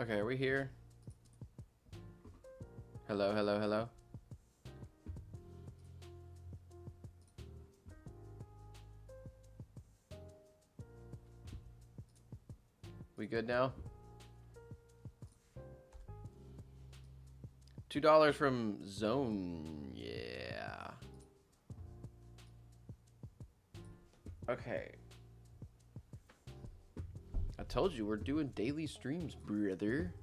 Okay, are we here? Hello, hello, hello. We good now? $2 from Zone. Yeah. Okay. I told you we're doing daily streams, brother.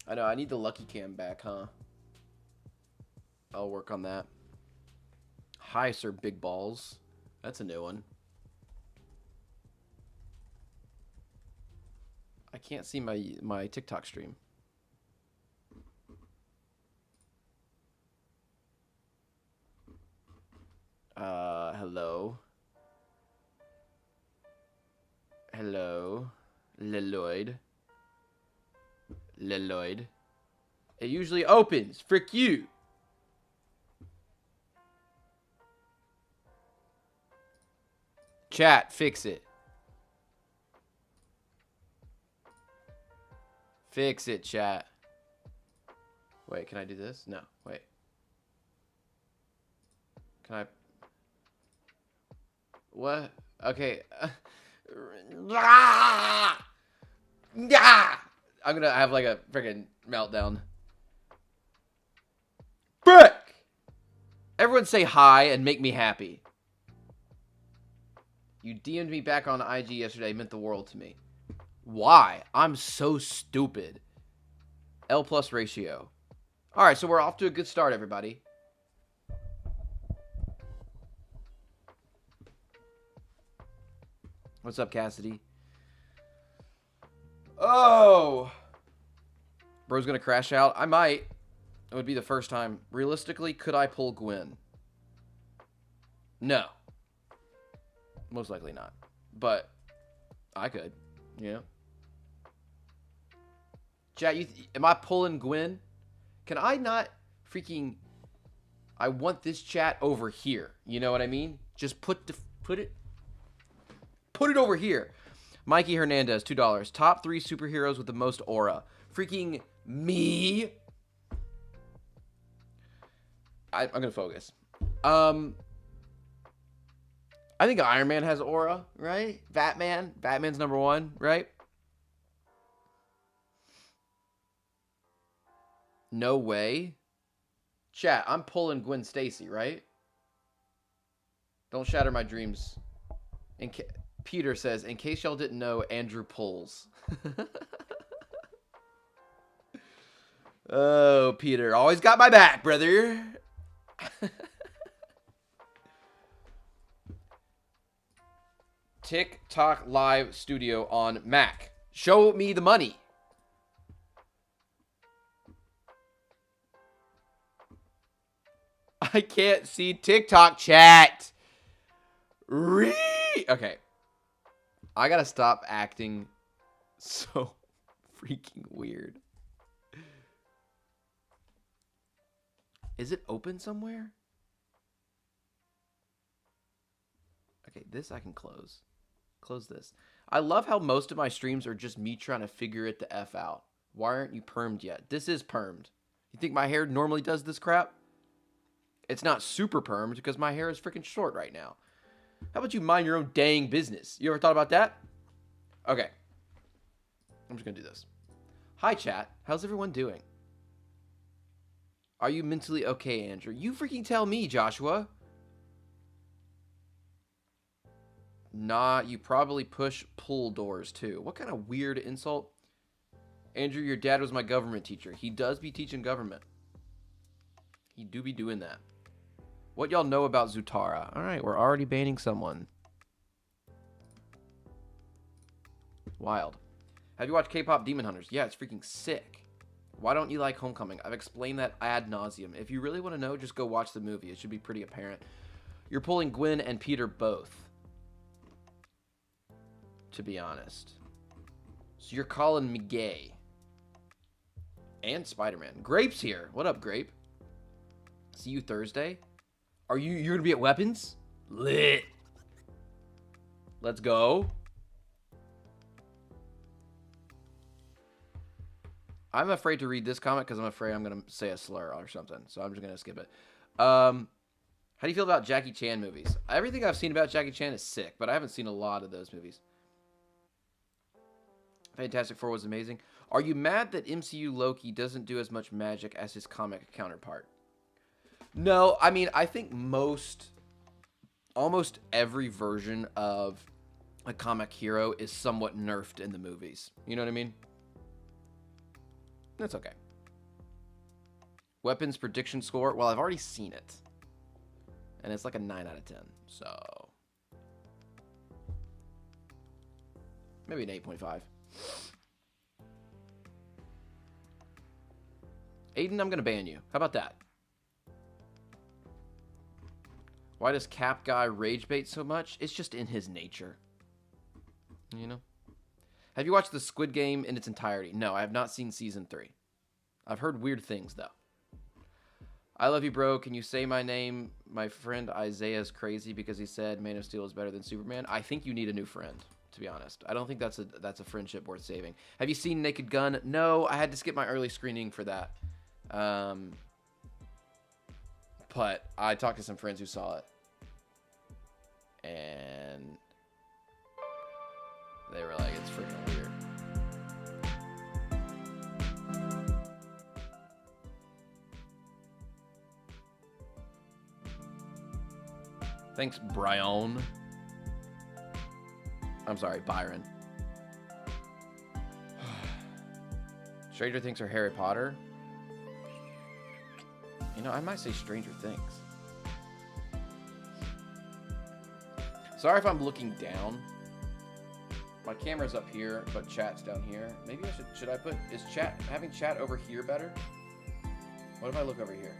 I know, I need the Lucky Cam back, huh? I'll work on that. Hi, Sir Big Balls. That's a new one. I can't see my TikTok stream. Hello. Hello. Leloid. Leloid. It usually opens. Frick you. Chat, fix it. Fix it, chat. Wait, can I do this? No, wait. Can I? What? Okay. I'm gonna have like a freaking meltdown. Frick! Everyone say hi and make me happy. You DM'd me back on IG yesterday. It meant the world to me. Why? I'm so stupid. L plus ratio. All right, so we're off to a good start, everybody. What's up, Cassidy? Oh! Bro's gonna crash out. I might. It would be the first time. Realistically, could I pull Gwen? No. Most likely not. But I could. Yeah. Chat, am I pulling Gwen? Can I not freaking... I want this chat over here. You know what I mean? Just put it over here. Mikey Hernandez, $2. Top 3 superheroes with the most aura. Freaking me. I'm going to focus. I think Iron Man has aura, right? Batman's number 1, right? No way. Chat, I'm pulling Gwen Stacy, right? Don't shatter my dreams. Peter says, in case y'all didn't know, Andrew pulls. Oh, Peter. Always got my back, brother. TikTok live studio on Mac. Show me the money. I can't see TikTok chat. Okay. I gotta stop acting so freaking weird. Is it open somewhere? Okay, this I can close. Close this. I love how most of my streams are just me trying to figure it the F out. Why aren't you permed yet? This is permed. You think my hair normally does this crap? It's not super permed because my hair is freaking short right now. How about you mind your own dang business? You ever thought about that? Okay. I'm just going to do this. Hi, chat. How's everyone doing? Are you mentally okay, Andrew? You freaking tell me, Joshua. Nah, you probably pull doors too. What kind of weird insult? Andrew, your dad was my government teacher. He does be teaching government. He do be doing that. What y'all know about Zutara? All right, we're already banning someone. Wild. Have you watched K-pop Demon Hunters? Yeah, it's freaking sick. Why don't you like Homecoming? I've explained that ad nauseum. If you really want to know, just go watch the movie. It should be pretty apparent. You're pulling Gwen and Peter both, to be honest. So you're calling me gay. And Spider-Man. Grape's here. What up, Grape? See you Thursday. You're gonna be at Weapons? Lit. Let's go. I'm afraid to read this comment because I'm afraid I'm going to say a slur or something. So I'm just going to skip it. How do you feel about Jackie Chan movies? Everything I've seen about Jackie Chan is sick, but I haven't seen a lot of those movies. Fantastic Four was amazing. Are you mad that MCU Loki doesn't do as much magic as his comic counterpart? No, I mean, I think almost every version of a comic hero is somewhat nerfed in the movies. You know what I mean? That's okay. Weapons prediction score. Well, I've already seen it. And it's like a 9 out of 10. So maybe an 8.5. Aiden, I'm going to ban you. How about that? Why does Cap Guy rage bait so much? It's just in his nature. You know? Have you watched the Squid Game in its entirety? No, I have not seen season 3. I've heard weird things, though. I love you, bro. Can you say my name? My friend Isaiah's crazy because he said Man of Steel is better than Superman. I think you need a new friend, to be honest. I don't think that's a friendship worth saving. Have you seen Naked Gun? No, I had to skip my early screening for that. But I talked to some friends who saw it. And they were like, it's freaking weird. Thanks, Brian. I'm sorry, Byron. Stranger Things or Harry Potter? You know, I might say Stranger Things. Sorry if I'm looking down. My camera's up here, but chat's down here. Maybe I should I put, is having chat over here better? What if I look over here?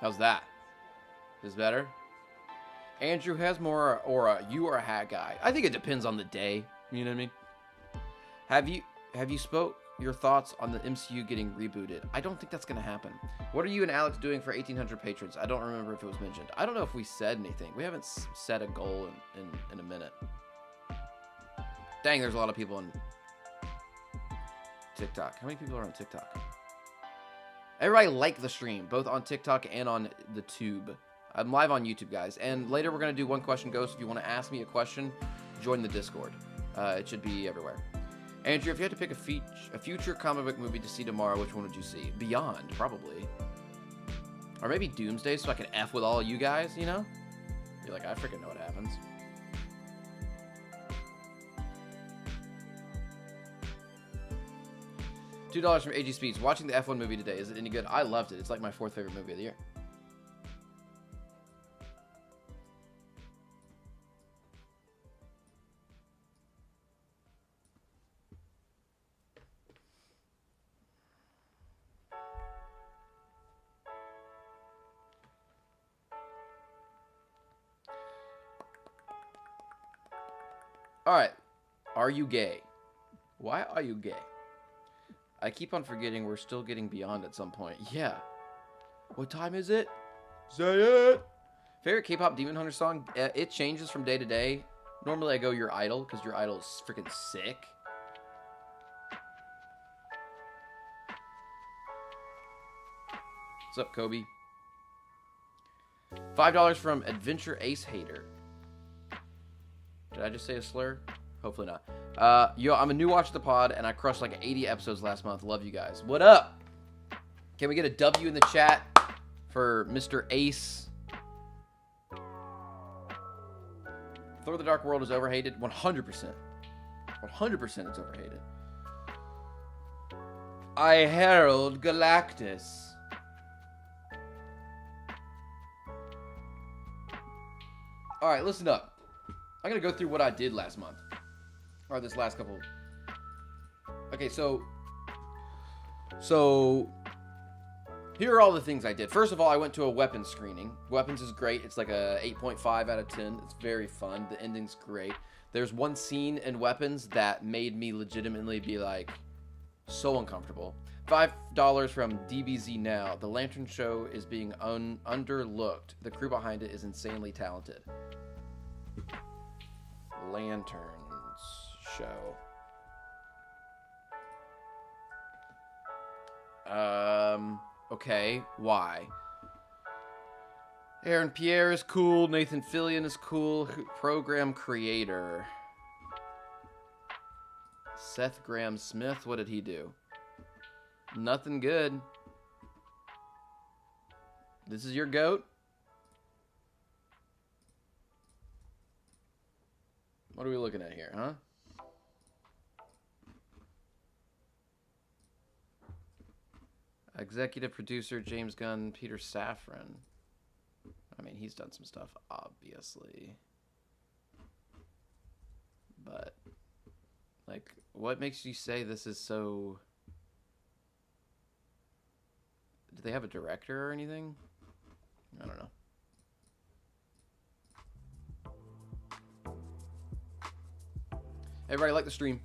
How's that? Is better? Andrew has more aura. You are a hat guy. I think it depends on the day. You know what I mean? Have you spoke your thoughts on the MCU getting rebooted? I don't think that's gonna happen. What are you and Alex doing for 1,800 patrons? I don't remember if it was mentioned. I don't know if we said anything. We haven't set a goal in a minute. Dang, there's a lot of people on TikTok. How many people are on TikTok? Everybody like the stream, both on TikTok and on the tube. I'm live on YouTube, guys. And later we're going to do One Question Ghost. If you want to ask me a question, join the Discord. It should be everywhere. Andrew, if you had to pick a future comic book movie to see tomorrow, which one would you see? Beyond, probably. Or maybe Doomsday, so I can F with all of you guys, you know? You're like, I freaking know what happens. $2 from AG Speeds. Watching the F1 movie today. Is it any good? I loved it. It's like my 4th favorite movie of the year. All right. Are you gay? Why are you gay? I keep on forgetting we're still getting Beyond at some point. Yeah. What time is it? Say it. Favorite K-pop Demon Hunter song? It changes from day to day. Normally I go Your Idol because Your Idol is freaking sick. What's up, Kobe? $5 from Adventure Ace Hater. Did I just say a slur? Hopefully not. Yo, I'm a new watch of the pod, and I crushed like 80 episodes last month. Love you guys. What up? Can we get a W in the chat for Mr. Ace? Thor: The Dark World is overhated. 100%. 100% it's overhated. I herald Galactus. Alright, listen up. I'm going to go through what I did last month. Or this last couple. Okay, so Here are all the things I did. First of all, I went to a weapons screening. Weapons is great. It's like a 8.5 out of 10. It's very fun. The ending's great. There's one scene in Weapons that made me legitimately be like so uncomfortable. $5 from DBZ Now. The Lantern Show is being underlooked. The crew behind it is insanely talented. Lanterns Show. Okay, why? Aaron Pierre is cool. Nathan Fillion is cool. Program creator. Seth Graham Smith, what did he do? Nothing good. This is your goat? What are we looking at here, huh? Executive producer James Gunn, Peter Safran. I mean, he's done some stuff, obviously. But, like, what makes you say this is so... Do they have a director or anything? I don't know. Everybody like the stream.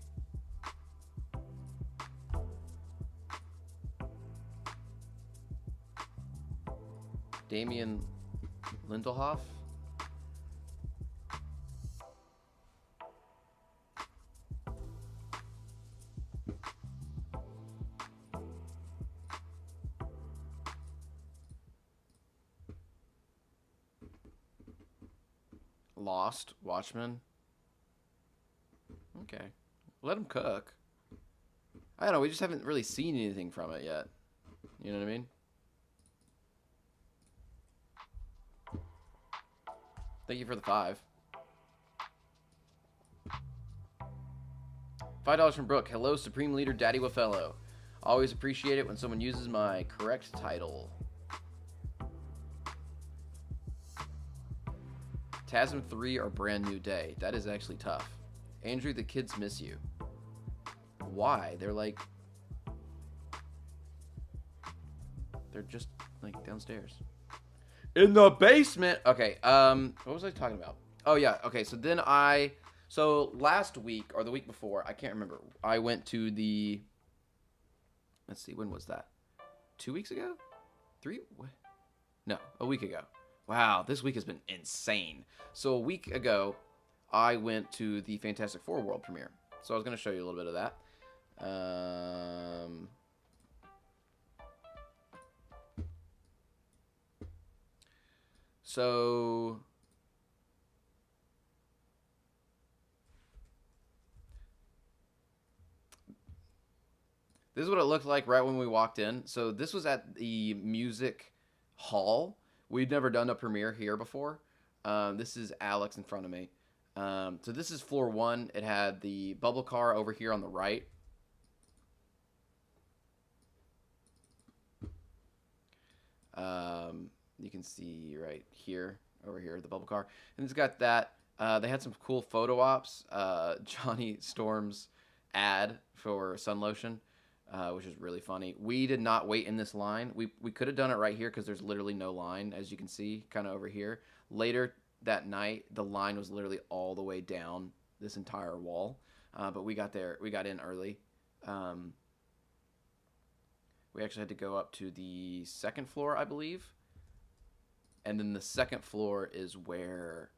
Damien Lindelhoff. Lost, Watchmen. Okay. Let him cook. I don't know, we just haven't really seen anything from it yet. You know what I mean? Thank you for the $5. $5 from Brooke. Hello, Supreme Leader Daddy Waffello. Always appreciate it when someone uses my correct title. TASM 3 or Brand New Day. That is actually tough. Andrew, the kids miss you. Why? They're like... They're just, like, downstairs. In the basement! Okay, what was I talking about? Oh, yeah, okay, so then So, last week, or the week before, I can't remember, I went to the... Let's see, when was that? 2 weeks ago? 3? What? No, a week ago. Wow, this week has been insane. So, a week ago, I went to the Fantastic Four world premiere. So, I was going to show you a little bit of that. So... This is what it looked like right when we walked in. So this was at the music hall. We'd never done a premiere here before. This is Alex in front of me. So this is floor 1. It had the bubble car over here on the right. You can see right here, over here, the bubble car. And it's got that. They had some cool photo ops. Johnny Storm's ad for sun lotion. Which is really funny. We did not wait in this line. We could have done it right here because there's literally no line, as you can see, kind of over here. Later that night, the line was literally all the way down this entire wall. But we got in early. We actually had to go up to the second floor, I believe. And then the second floor is where...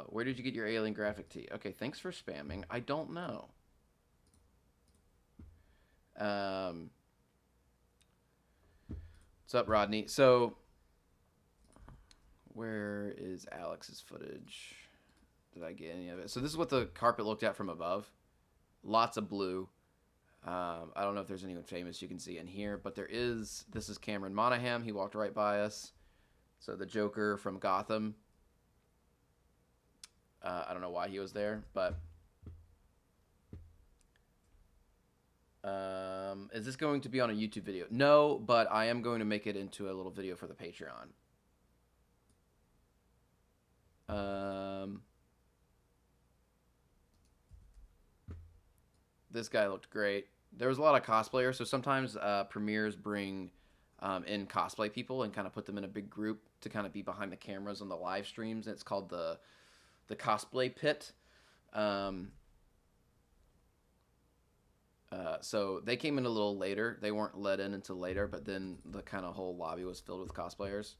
where did you get your alien graphic tee? Okay, thanks for spamming. I don't know. What's up, Rodney? So, where is Alex's footage? Did I get any of it? So this is what the carpet looked at from above. Lots of blue. I don't know if there's anyone famous you can see in here, but there is. This is Cameron Monaghan. He walked right by us. So the Joker from Gotham. I don't know why he was there, but... is this going to be on a YouTube video? No, but I am going to make it into a little video for the Patreon. Um, this guy looked great. There was a lot of cosplayers, so sometimes premieres bring in cosplay people and kind of put them in a big group to kind of be behind the cameras on the live streams. And it's called the cosplay pit. Um, so they came in a little later. They weren't let in until later, but then the kind of whole lobby was filled with cosplayers.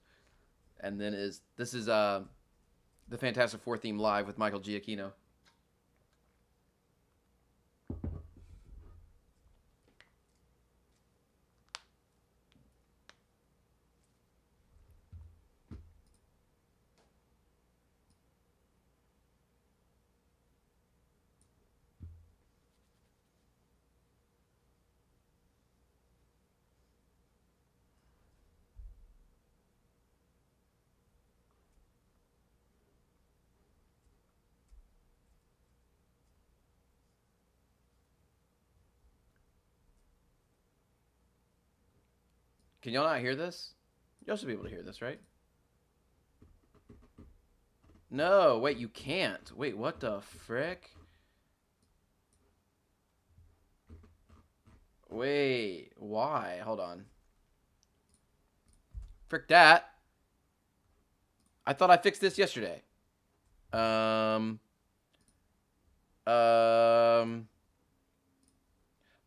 And then this is the Fantastic Four theme live with Michael Giacchino. Can y'all not hear this? Y'all should be able to hear this, right? No, wait, you can't. Wait, what the frick? Wait, why? Hold on. Frick that. I thought I fixed this yesterday. Um.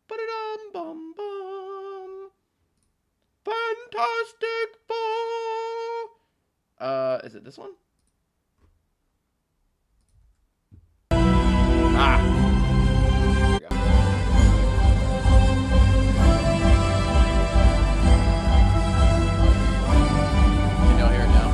Ba-da-dum, bum, bum. Fantastic Four. Is it this one? Ah. There we go. Can y'all hear it now?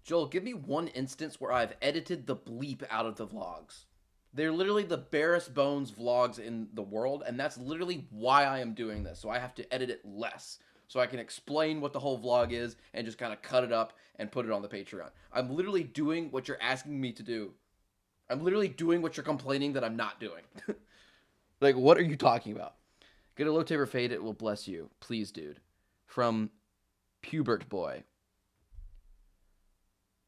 Joel, give me one instance where I've edited the bleep out of the vlogs. They're literally the barest bones vlogs in the world, and that's literally why I am doing this. So I have to edit it less, so I can explain what the whole vlog is and just kind of cut it up and put it on the Patreon. I'm literally doing what you're asking me to do. I'm literally doing what you're complaining that I'm not doing. Like, what are you talking about? Get a low taper fade, it will bless you. Please, dude. From Pubert Boy.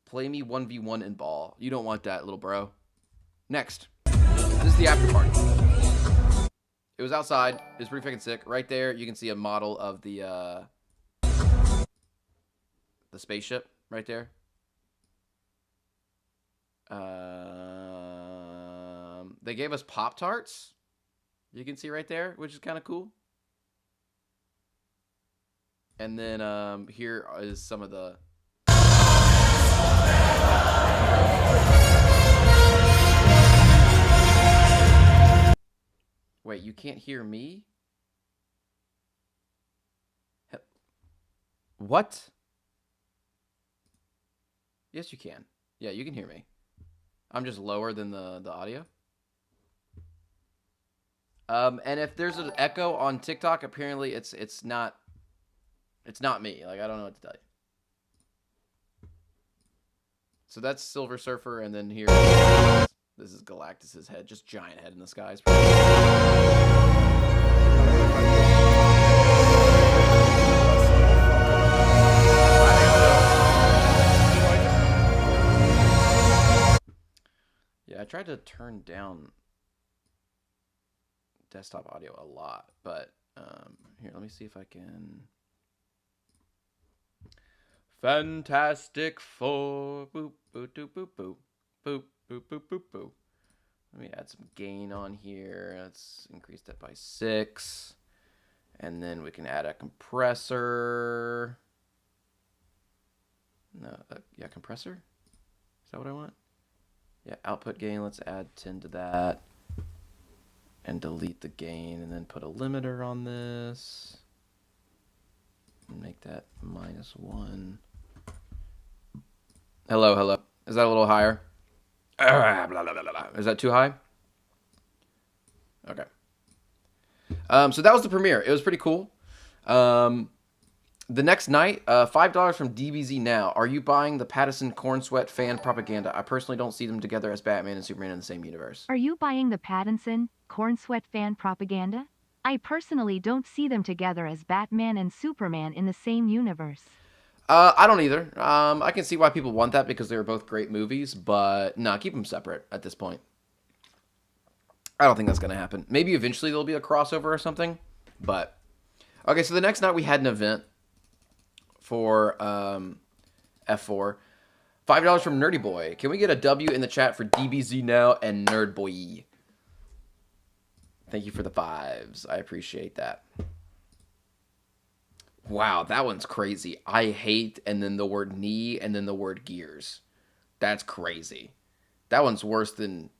Play me 1v1 in ball. You don't want that, little bro. Next. This is the after party. It was outside. It was pretty freaking sick. Right there, you can see a model of the spaceship right there. They gave us Pop-Tarts. You can see right there, which is kind of cool. And then here is some of the... Wait, you can't hear me? What? Yes, you can. Yeah, you can hear me. I'm just lower than the audio. And if there's an echo on TikTok, apparently it's not me. Like, I don't know what to tell you. So that's Silver Surfer, and then here this is Galactus's head, just giant head in the skies. Yeah, I tried to turn down desktop audio a lot, but here, let me see if I can. Fantastic Four. Boop, boop, boop, boop, boop. Boop, boop, boop, boop, boop. Let me add some gain on here. Let's increase that by 6. And then we can add a compressor. No, yeah, compressor? Is that what I want? Yeah, output gain. Let's add 10 to that. And delete the gain, and then put a limiter on this. And make that -1. Hello, hello. Is that a little higher? Is that too high? Okay. So that was the premiere. It was pretty cool. The next night, $5 from DBZ now. Are you buying the Pattinson Corn Sweat fan propaganda? I personally don't see them together as Batman and Superman in the same universe. Are you buying the Pattinson, Corn Sweat fan propaganda? I personally don't see them together as Batman and Superman in the same universe. I don't either. I can see why people want that because they were both great movies, but nah, keep them separate at this point. I don't think that's going to happen. Maybe eventually there'll be a crossover or something, but... Okay, so the next night we had an event for F4. $5 from Nerdy Boy. Can we get a W in the chat for DBZ now and Nerd Boy? Thank you for the fives. I appreciate that. Wow, that one's crazy. I hate, and then the word knee, and then the word gears. That's crazy. That one's worse than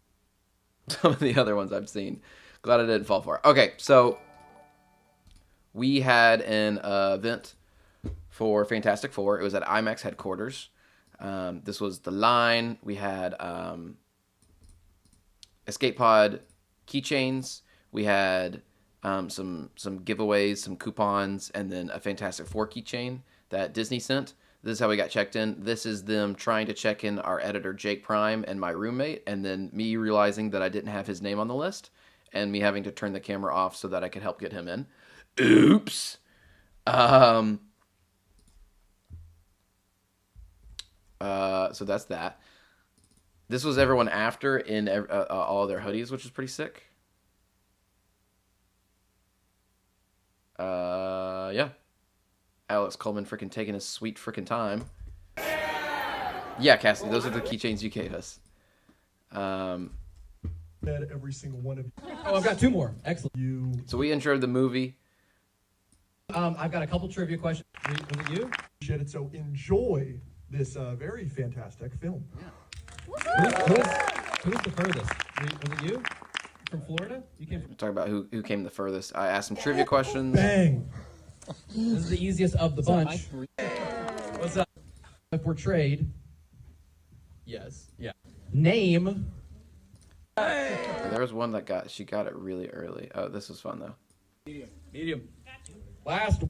some of the other ones I've seen. Glad I didn't fall for it. Okay, so we had an event for Fantastic Four. It was at IMAX headquarters. This was the line. We had escape pod keychains. We had some giveaways, some coupons, and then a Fantastic Four keychain that Disney sent. This is how we got checked in. This is them trying to check in our editor, Jake Prime, and my roommate, and then me realizing that I didn't have his name on the list, and me having to turn the camera off so that I could help get him in. Oops. So that's that. This was everyone after in all their hoodies, which is pretty sick. Yeah. Alex Coleman freaking taking his sweet freaking time. Yeah, Cassidy, those are the keychains you gave us. Every single one of you. Oh, I've got two more. Excellent. So we introed the movie. I've got a couple trivia questions. Was it you? So enjoy this very fantastic film. Yeah. Who's the furthest? Was it you? From Florida? You came from... Talk about who came the furthest. I asked some trivia questions. Bang. This is the easiest of the bunch. What's up? Portrayed. Yes. Yeah. Name. There was one that she got it really early. Oh, this was fun though. Medium. Last.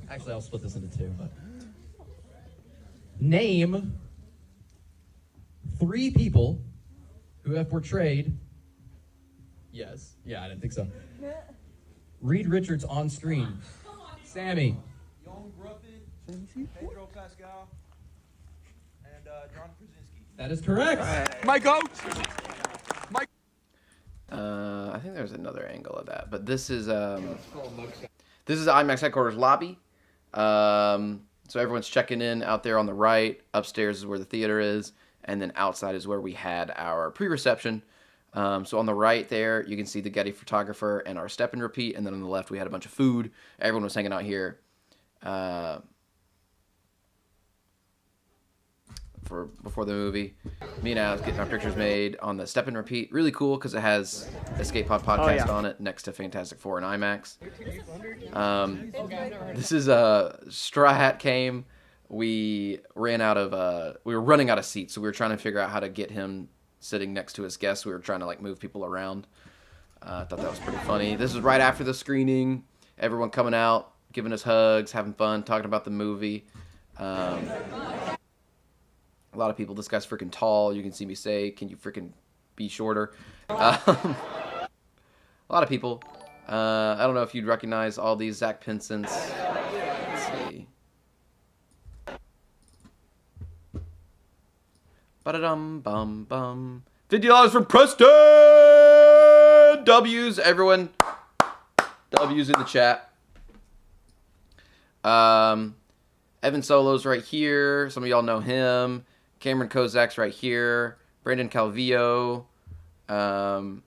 Actually, I'll split this into two. But name 3 people who have portrayed. Yes. Yeah, I didn't think so. Reed Richards on screen. Sammy. Young Gruffin, Pedro Pascal, and John Krasinski. That is correct. My goat. I think there's another angle of that, but this is IMAX headquarters lobby. So everyone's checking in out there on the right. Upstairs is where the theater is, and then outside is where we had our pre-reception. So on the right there, you can see the Getty photographer and our step and repeat, and then on the left we had a bunch of food. Everyone was hanging out here for before the movie. Me and Alex getting our pictures made on the step and repeat. Really cool because it has Escape Pod podcast on it next to Fantastic Four and IMAX. This is Straw Hat came. We ran out of we were running out of seats, so we were trying to figure out how to get him sitting next to his guests. We were trying to like move people around. I thought that was pretty funny. This was right after the screening. Everyone coming out, giving us hugs, having fun, talking about the movie. A lot of people. This guy's freaking tall. You can see me say, "Can you freaking be shorter?" A lot of people. I don't know if you'd recognize all these Zach Pinsons. Let's see. Ba-da-dum, bum, bum. $50 from Preston! W's, everyone. W's in the chat. Evan Solo's right here. Some of y'all know him. Cameron Kozak's right here. Brandon Calvillo. Zach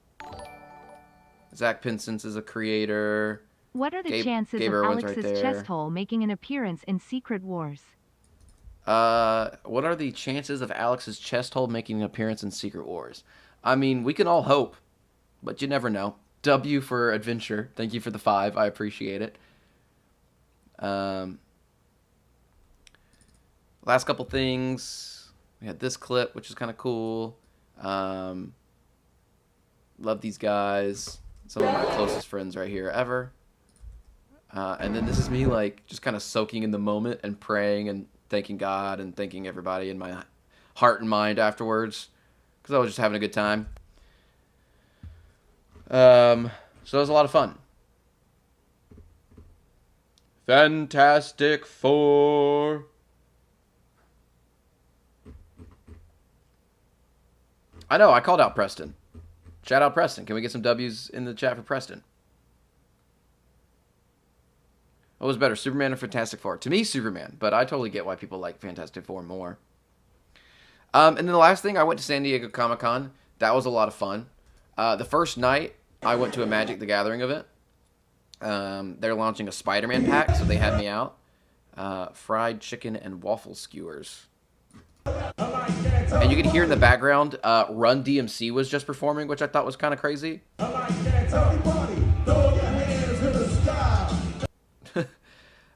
Pinsons is a creator. What are the chances Gabe of Irwin's Alex's right there. chest hole making an appearance in Secret Wars? What are the chances of Alex's chest hole making an appearance in Secret Wars? I mean, we can all hope, but you never know. W for adventure. Thank you for the 5. I appreciate it. Last couple things. We had this clip, which is kind of cool. Love these guys. Some of my closest friends right here ever. And then this is me like just kind of soaking in the moment and praying and thanking God and thanking everybody in my heart and mind afterwards because I was just having a good time. So it was a lot of fun. Fantastic Four. I know, I called out Preston. Shout out Preston. Can we get some W's in the chat for Preston? What was better, Superman or Fantastic Four? To me, Superman, but I totally get why people like Fantastic Four more. And then the last thing, I went to San Diego Comic-Con. That was a lot of fun. The first night, I went to a Magic the Gathering event. They're launching a Spider-Man pack, so they had me out. Fried chicken and waffle skewers. And you can hear in the background, Run DMC was just performing, which I thought was kind of crazy.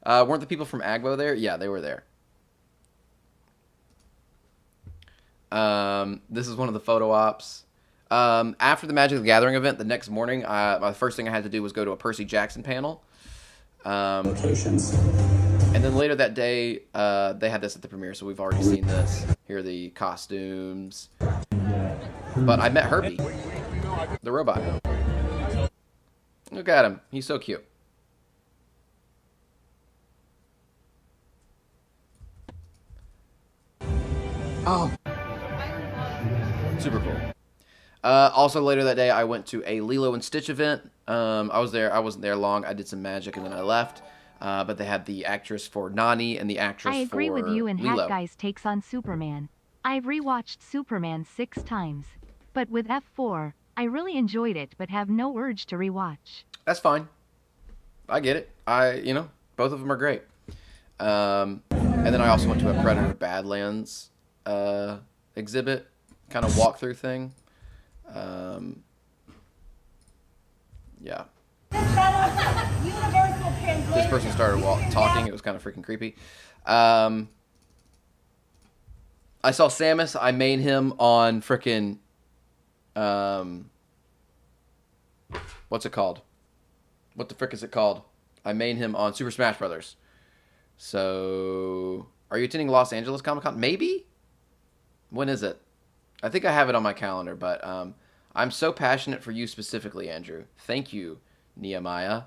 Weren't the people from Agbo there? Yeah, they were there. This is one of the photo ops. After the Magic the Gathering event, the next morning, the first thing I had to do was go to a Percy Jackson panel. And then later that day, they had this at the premiere, so we've already seen this. Here are the costumes. But I met Herbie, the robot. Look at him. He's so cute. Oh. Super cool. Also later that day, I went to a Lilo and Stitch event. I was there. I wasn't there long. I did some magic and then I left. But they had the actress for Nani and the actress for I agree with you and Lilo. Hat Guy's takes on Superman. I've rewatched Superman 6 times. But with F4, I really enjoyed it but have no urge to rewatch. That's fine. I get it. Both of them are great. And then I also went to a Predator Badlands exhibit, kind of walkthrough thing. Yeah. This person started talking. It was kind of freaking creepy. I saw Samus. I made him on freaking... what's it called? What the frick is it called? I made him on Super Smash Brothers. So... Are you attending Los Angeles Comic-Con? Maybe? When is it? I think I have it on my calendar, but I'm so passionate for you specifically, Andrew. Thank you, Nehemiah.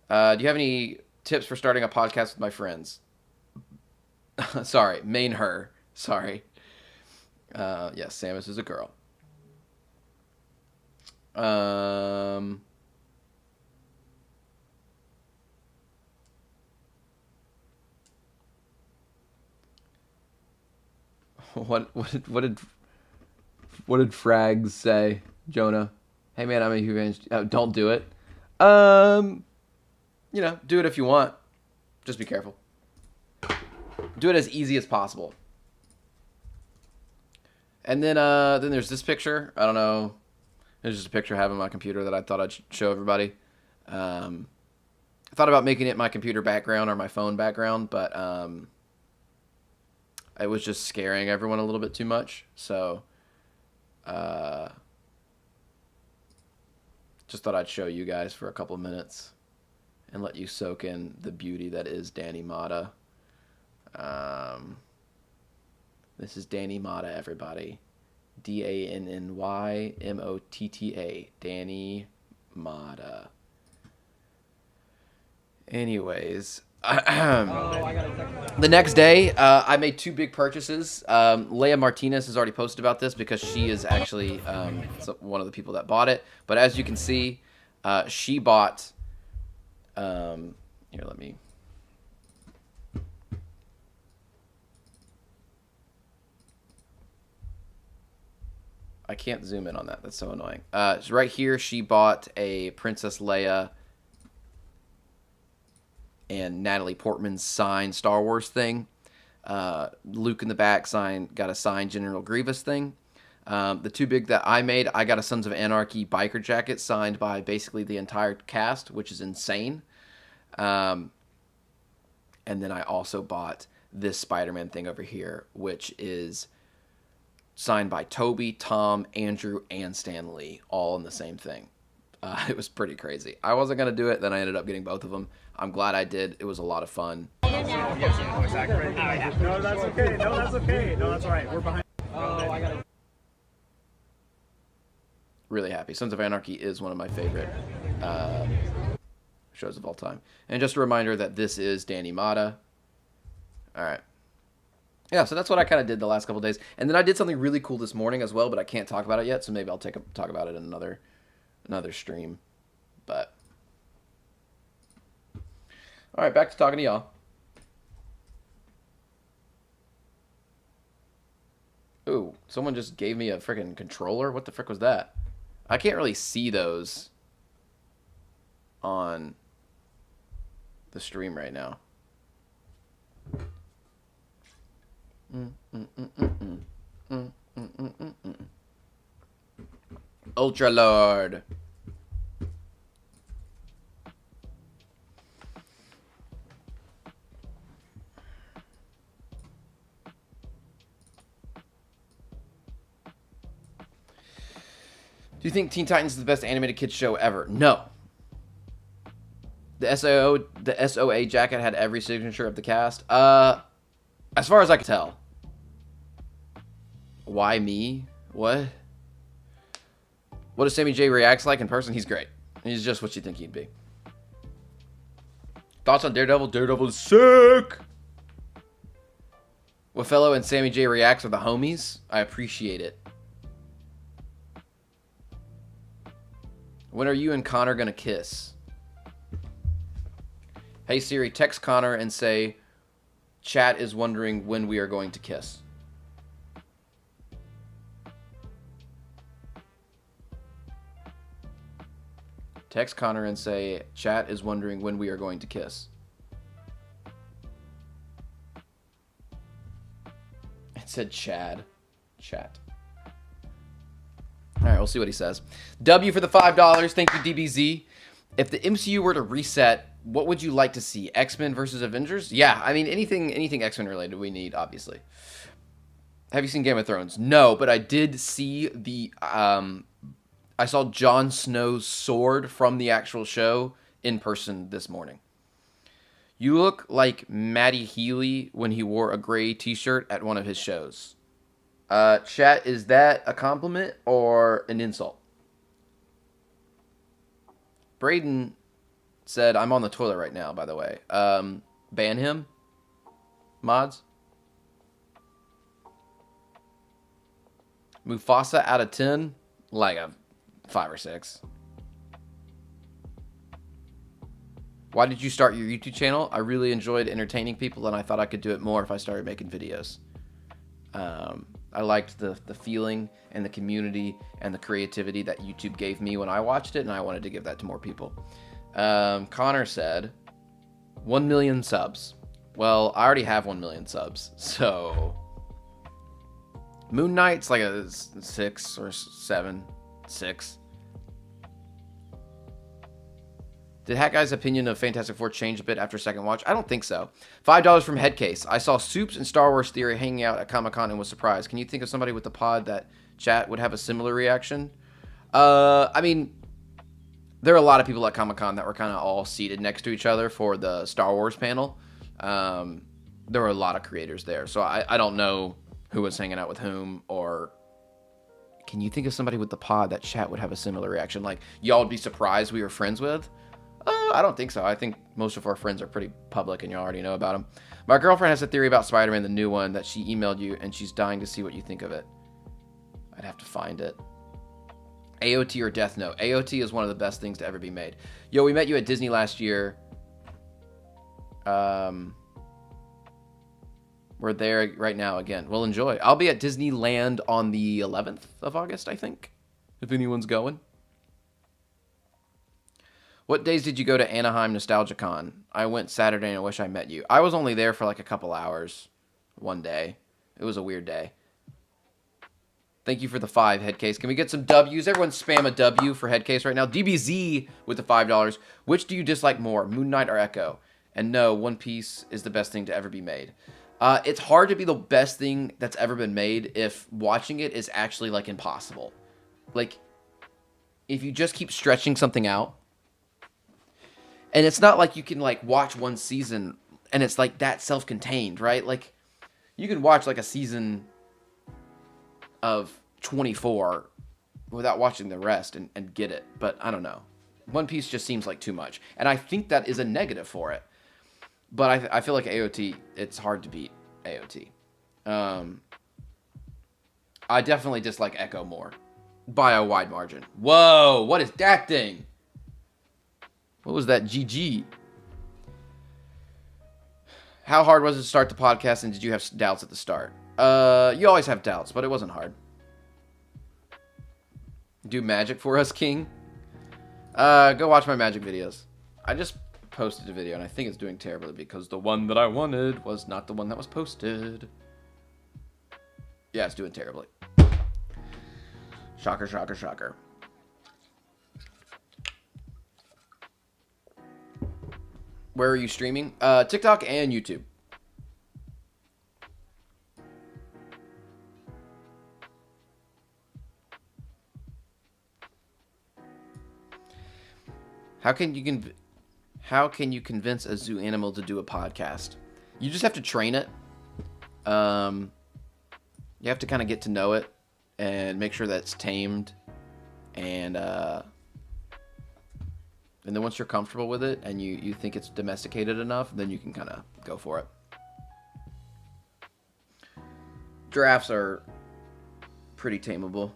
Do you have any tips for starting a podcast with my friends? Sorry, main her. Sorry. Yes, Samus is a girl. What did Frags say, Jonah? Hey man, I'm a huge. Don't do it. Do it if you want. Just be careful. Do it as easy as possible. And then there's this picture. I don't know. It's just a picture I have on my computer that I thought I'd show everybody. I thought about making it my computer background or my phone background, but it was just scaring everyone a little bit too much. So just thought I'd show you guys for a couple of minutes and let you soak in the beauty that is Danny Mata. This is Danny Mata, everybody. DANNYMOTTA. Danny Mata. Anyways, the next day, I made 2 big purchases. Leia Martinez has already posted about this because she is actually one of the people that bought it. But as you can see, she bought... here, let me... I can't zoom in on that. That's so annoying. So right here, she bought a Princess Leia and Natalie Portman's signed Star Wars thing. Luke in the back got a signed General Grievous thing. The 2 big that I made, I got a Sons of Anarchy biker jacket signed by basically the entire cast, which is insane. And then I also bought this Spider-Man thing over here, which is signed by Toby, Tom, Andrew, and Stan Lee, all in the same thing. It was pretty crazy. I wasn't going to do it, then I ended up getting both of them. I'm glad I did. It was a lot of fun. No, that's okay. No, that's okay. No, that's all right. We're behind. Oh, I got it. Really happy. Sons of Anarchy is one of my favorite shows of all time. And just a reminder that this is Danny Mata. All right. Yeah, so that's what I kind of did the last couple days. And then I did something really cool this morning as well, but I can't talk about it yet, so maybe I'll talk about it in another stream. But all right, back to talking to y'all. Ooh, someone just gave me a freaking controller. What the frick was that? I can't really see those on the stream right now. Ultra Lord. Do you think Teen Titans is the best animated kids show ever? No. The SOA jacket had every signature of the cast. As far as I can tell. Why me? What? What does Sammy J reacts like in person? He's great. He's just what you think he'd be. Thoughts on Daredevil? Daredevil is sick! Wafello and Sammy J reacts are the homies. I appreciate it. When are you and Connor gonna kiss? Hey Siri, text Connor and say, chat is wondering when we are going to kiss. Text Connor and say, chat is wondering when we are going to kiss. It said Chad. Chat. All right, we'll see what he says. W for the $5. Thank you, DBZ. If the MCU were to reset, what would you like to see? X-Men versus Avengers? Yeah, I mean, anything X-Men related we need, obviously. Have you seen Game of Thrones? No, but I did see the... I saw Jon Snow's sword from the actual show in person this morning. You look like Matty Healy when he wore a gray t-shirt at one of his shows. Chat, is that a compliment or an insult? Braden said, I'm on the toilet right now, by the way. Ban him? Mods? Mufasa out of 10? Like a 5 or 6. Why did you start your YouTube channel? I really enjoyed entertaining people, and I thought I could do it more if I started making videos. I liked the feeling and the community and the creativity that YouTube gave me when I watched it, and I wanted to give that to more people. Connor said, 1 million subs. Well, I already have 1 million subs, so... Moon Knight's like a 6 or 7. 6. Did Hat Guy's opinion of Fantastic Four change a bit after second watch? I don't think so. $5 from Headcase. I saw Soups and Star Wars Theory hanging out at Comic-Con and was surprised. Can you think of somebody with the pod that chat would have a similar reaction? I mean, there are a lot of people at Comic-Con that were kind of all seated next to each other for the Star Wars panel. There were a lot of creators there, so I don't know who was hanging out with whom, or can you think of somebody with the pod that chat would have a similar reaction? Like, y'all would be surprised we were friends with? I don't think so. I think most of our friends are pretty public and you already know about them. My girlfriend has a theory about Spider-Man, the new one, that she emailed you, and she's dying to see what you think of it. I'd have to find it. AOT or Death Note? AOT is one of the best things to ever be made. Yo, we met you at Disney last year. We're there right now again. We'll enjoy. I'll be at Disneyland on the 11th of August, I think, if anyone's going. What days did you go to Anaheim NostalgiaCon? I went Saturday and I wish I met you. I was only there for like a couple hours one day. It was a weird day. Thank you for the 5, Headcase. Can we get some W's? Everyone spam a W for Headcase right now. DBZ with the $5. Which do you dislike more, Moon Knight or Echo? And no, One Piece is the best thing to ever be made. It's hard to be the best thing that's ever been made if watching it is actually like impossible. Like, if you just keep stretching something out, and it's not like you can like watch one season and it's like that self-contained, right? Like you can watch like a season of 24 without watching the rest and get it. But I don't know. One Piece just seems like too much. And I think that is a negative for it. But I feel like AOT, it's hard to beat AOT. I definitely dislike Echo more. By a wide margin. Whoa, what is that thing? What was that? GG. How hard was it to start the podcast, and did you have doubts at the start? You always have doubts, but it wasn't hard. Do magic for us, King? Go watch my magic videos. I just posted a video, and I think it's doing terribly because the one that I wanted was not the one that was posted. Yeah, it's doing terribly. Shocker, shocker, shocker. Where are you streaming? TikTok and YouTube. How can you convince a zoo animal to do a podcast? You just have to train it. You have to kind of get to know it and make sure that it's tamed, and then once you're comfortable with it and you think it's domesticated enough, then you can kind of go for it. Giraffes are pretty tameable.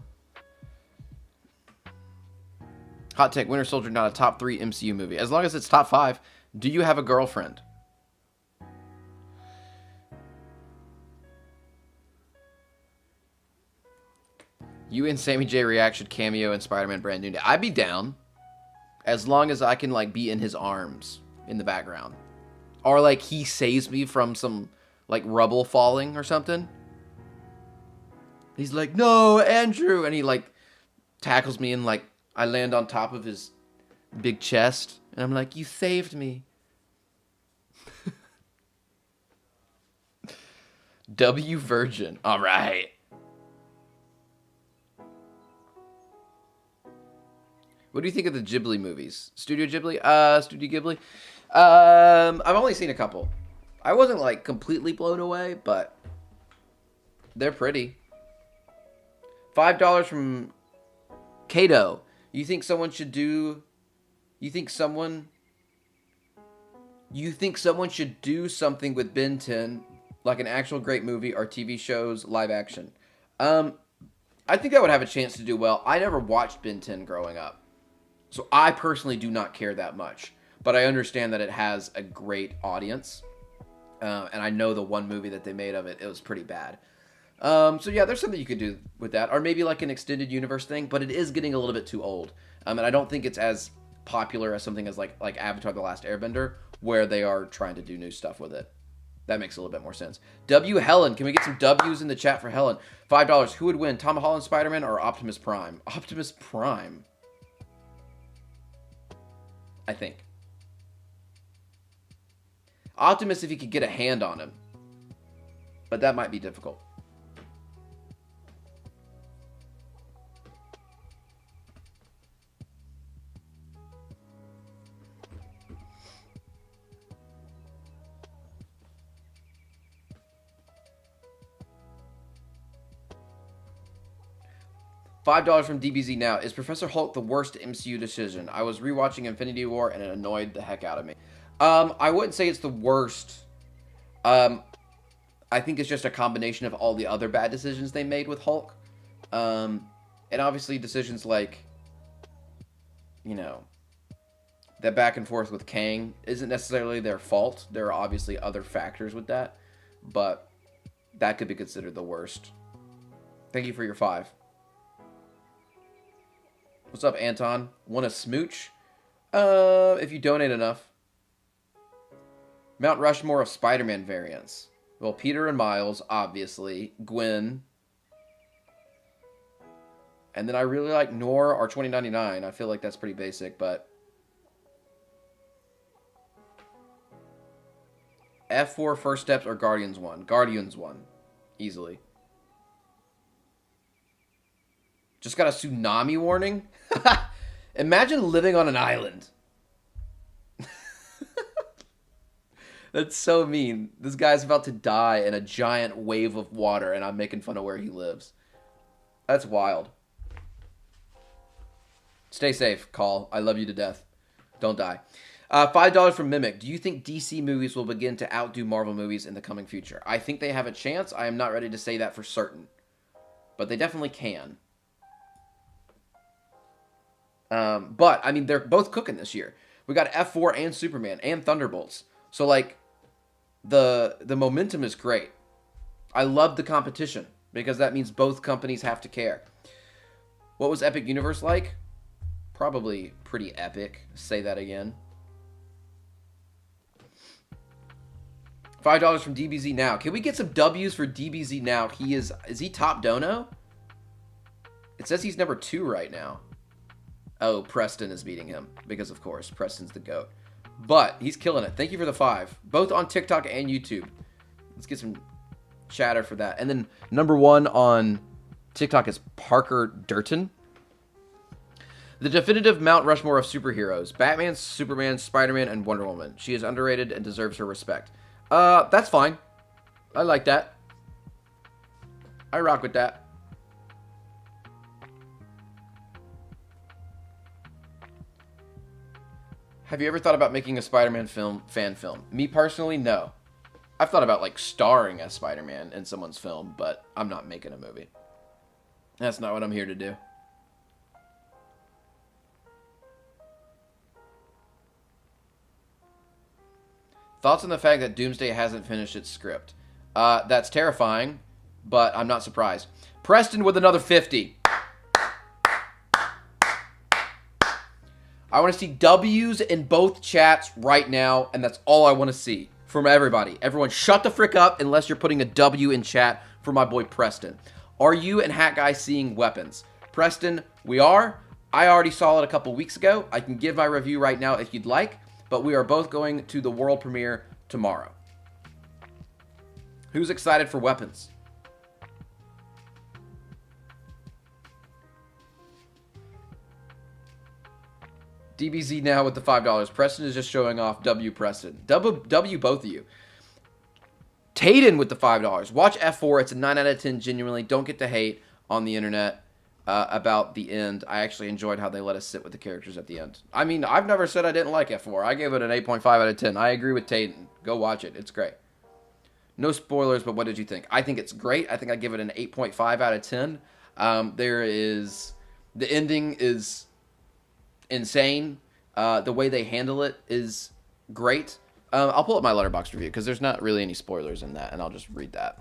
Hot take: Winter Soldier not a top 3 MCU movie. As long as it's top 5. Do you have a girlfriend? You and Sammy J React should cameo in Spider-Man Brand New Day. I'd be down. As long as I can, like, be in his arms in the background. Or, like, he saves me from some, like, rubble falling or something. He's like, no, Andrew! And he, like, tackles me and, like, I land on top of his big chest. And I'm like, you saved me. W Virgin. All right. What do you think of the Ghibli movies? Studio Ghibli? Studio Ghibli? I've only seen a couple. I wasn't, like, completely blown away, but they're pretty. $5 from Kato. You think someone should do something with Ben 10, like an actual great movie or TV shows, live action? I think that would have a chance to do well. I never watched Ben 10 growing up. So I personally do not care that much, but I understand that it has a great audience, and I know the one movie that they made of it, it was pretty bad. So yeah, there's something you could do with that, or maybe like an extended universe thing, but it is getting a little bit too old, and I don't think it's as popular as something as like Avatar: The Last Airbender, where they are trying to do new stuff with it. That makes a little bit more sense. W Helen, can we get some W's in the chat for Helen? $5. Who would win, Tom Holland Spider-Man or Optimus Prime? Optimus Prime. I think. Optimus if he could get a hand on him. But that might be difficult. $5 from DBZ now. Is Professor Hulk the worst MCU decision? I was rewatching Infinity War and it annoyed the heck out of me. I wouldn't say it's the worst. I think it's just a combination of all the other bad decisions they made with Hulk. And obviously decisions like, you know, that back and forth with Kang isn't necessarily their fault. There are obviously other factors with that. But that could be considered the worst. Thank you for your 5. What's up, Anton? Want a smooch? If you donate enough. Mount Rushmore of Spider-Man variants. Well, Peter and Miles, obviously. Gwen. And then I really like Nora or 2099. I feel like that's pretty basic, but... F4 First Steps or Guardians 1? Guardians 1. Easily. Just got a tsunami warning? Imagine living on an island. That's so mean. This guy's about to die in a giant wave of water, and I'm making fun of where he lives. That's wild. Stay safe, Call. I love you to death. Don't die. $5 from Mimic. Do you think DC movies will begin to outdo Marvel movies in the coming future? I think they have a chance. I am not ready to say that for certain. But they definitely can. But, I mean, they're both cooking this year. We got F4 and Superman and Thunderbolts. So, like, the momentum is great. I love the competition because that means both companies have to care. What was Epic Universe like? Probably pretty epic. Say that again. $5 from DBZ Now. Can we get some W's for DBZ Now? Is he top dono? It says he's number 2 right now. Oh, Preston is beating him. Because, of course, Preston's the GOAT. But he's killing it. Thank you for the 5. Both on TikTok and YouTube. Let's get some chatter for that. And then number 1 on TikTok is Parker Durton. The definitive Mount Rushmore of superheroes. Batman, Superman, Spider-Man, and Wonder Woman. She is underrated and deserves her respect. That's fine. I like that. I rock with that. Have you ever thought about making a Spider-Man fan film? Me personally, no. I've thought about, like, starring as Spider-Man in someone's film, but I'm not making a movie. That's not what I'm here to do. Thoughts on the fact that Doomsday hasn't finished its script? That's terrifying, but I'm not surprised. Preston with another 50. I want to see W's in both chats right now, and that's all I want to see from everybody. Everyone shut the frick up unless you're putting a W in chat for my boy Preston. Are you and Hat Guy seeing weapons? Preston, we are. I already saw it a couple weeks ago. I can give my review right now if you'd like, but we are both going to the world premiere tomorrow. Who's excited for weapons? DBZ now with the $5. Preston is just showing off. W Preston. W both of you. Tayden with the $5. Watch F4. It's a 9 out of 10 genuinely. Don't get the hate on the internet about the end. I actually enjoyed how they let us sit with the characters at the end. I mean, I've never said I didn't like F4. I gave it an 8.5 out of 10. I agree with Tayden. Go watch it. It's great. No spoilers, but what did you think? I think it's great. I think I give it an 8.5 out of 10. The ending is insane. The way they handle it is great. I'll pull up my Letterboxd review because there's not really any spoilers in that, and I'll just read that.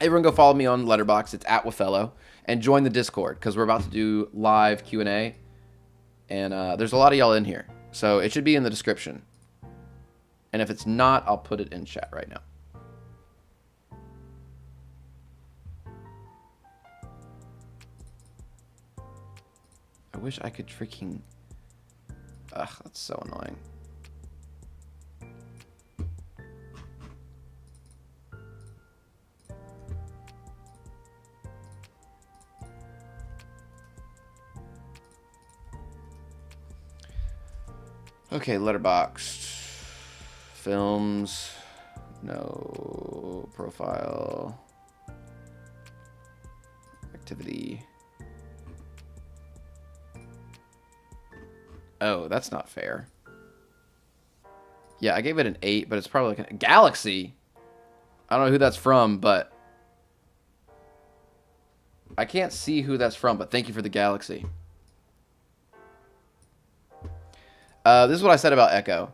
Everyone go follow me on Letterboxd. It's @Wafello. And join the Discord because we're about to do live Q&A. And there's a lot of y'all in here. So it should be in the description. And if it's not, I'll put it in chat right now. I wish I could freaking... Ugh, that's so annoying. Okay, Letterboxd. Films. No. Profile. Activity. Oh, that's not fair. Yeah, I gave it an 8, but it's probably like a Galaxy. I don't know who that's from, but I can't see who that's from, but thank you for the Galaxy. This is what I said about Echo.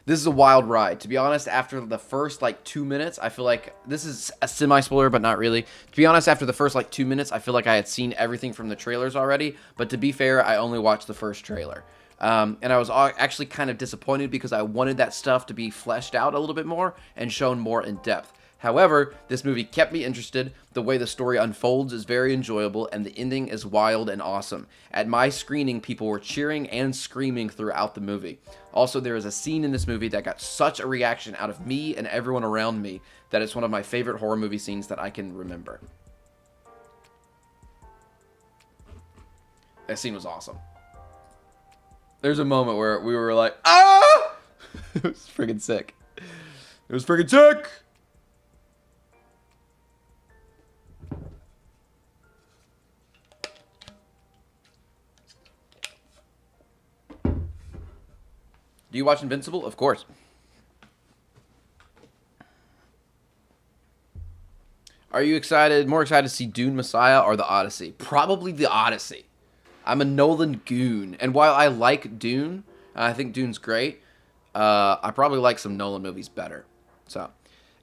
This is a wild ride. To be honest, after the first, 2 minutes, I feel like... This is a semi-spoiler, but not really. To be honest, after the first, 2 minutes, I feel like I had seen everything from the trailers already. But to be fair, I only watched the first trailer. And I was actually kind of disappointed because I wanted that stuff to be fleshed out a little bit more and shown more in depth. However, this movie kept me interested. The way the story unfolds is very enjoyable, and the ending is wild and awesome. At my screening, people were cheering and screaming throughout the movie. Also, there is a scene in this movie that got such a reaction out of me and everyone around me that it's one of my favorite horror movie scenes that I can remember. That scene was awesome. There's a moment where we were like, ah! It was freaking sick. It was freaking sick! Do you watch Invincible? Of course. Are you more excited to see Dune Messiah or the Odyssey? Probably the Odyssey. I'm a Nolan goon. And while I like Dune, I think Dune's great, I probably like some Nolan movies better. So,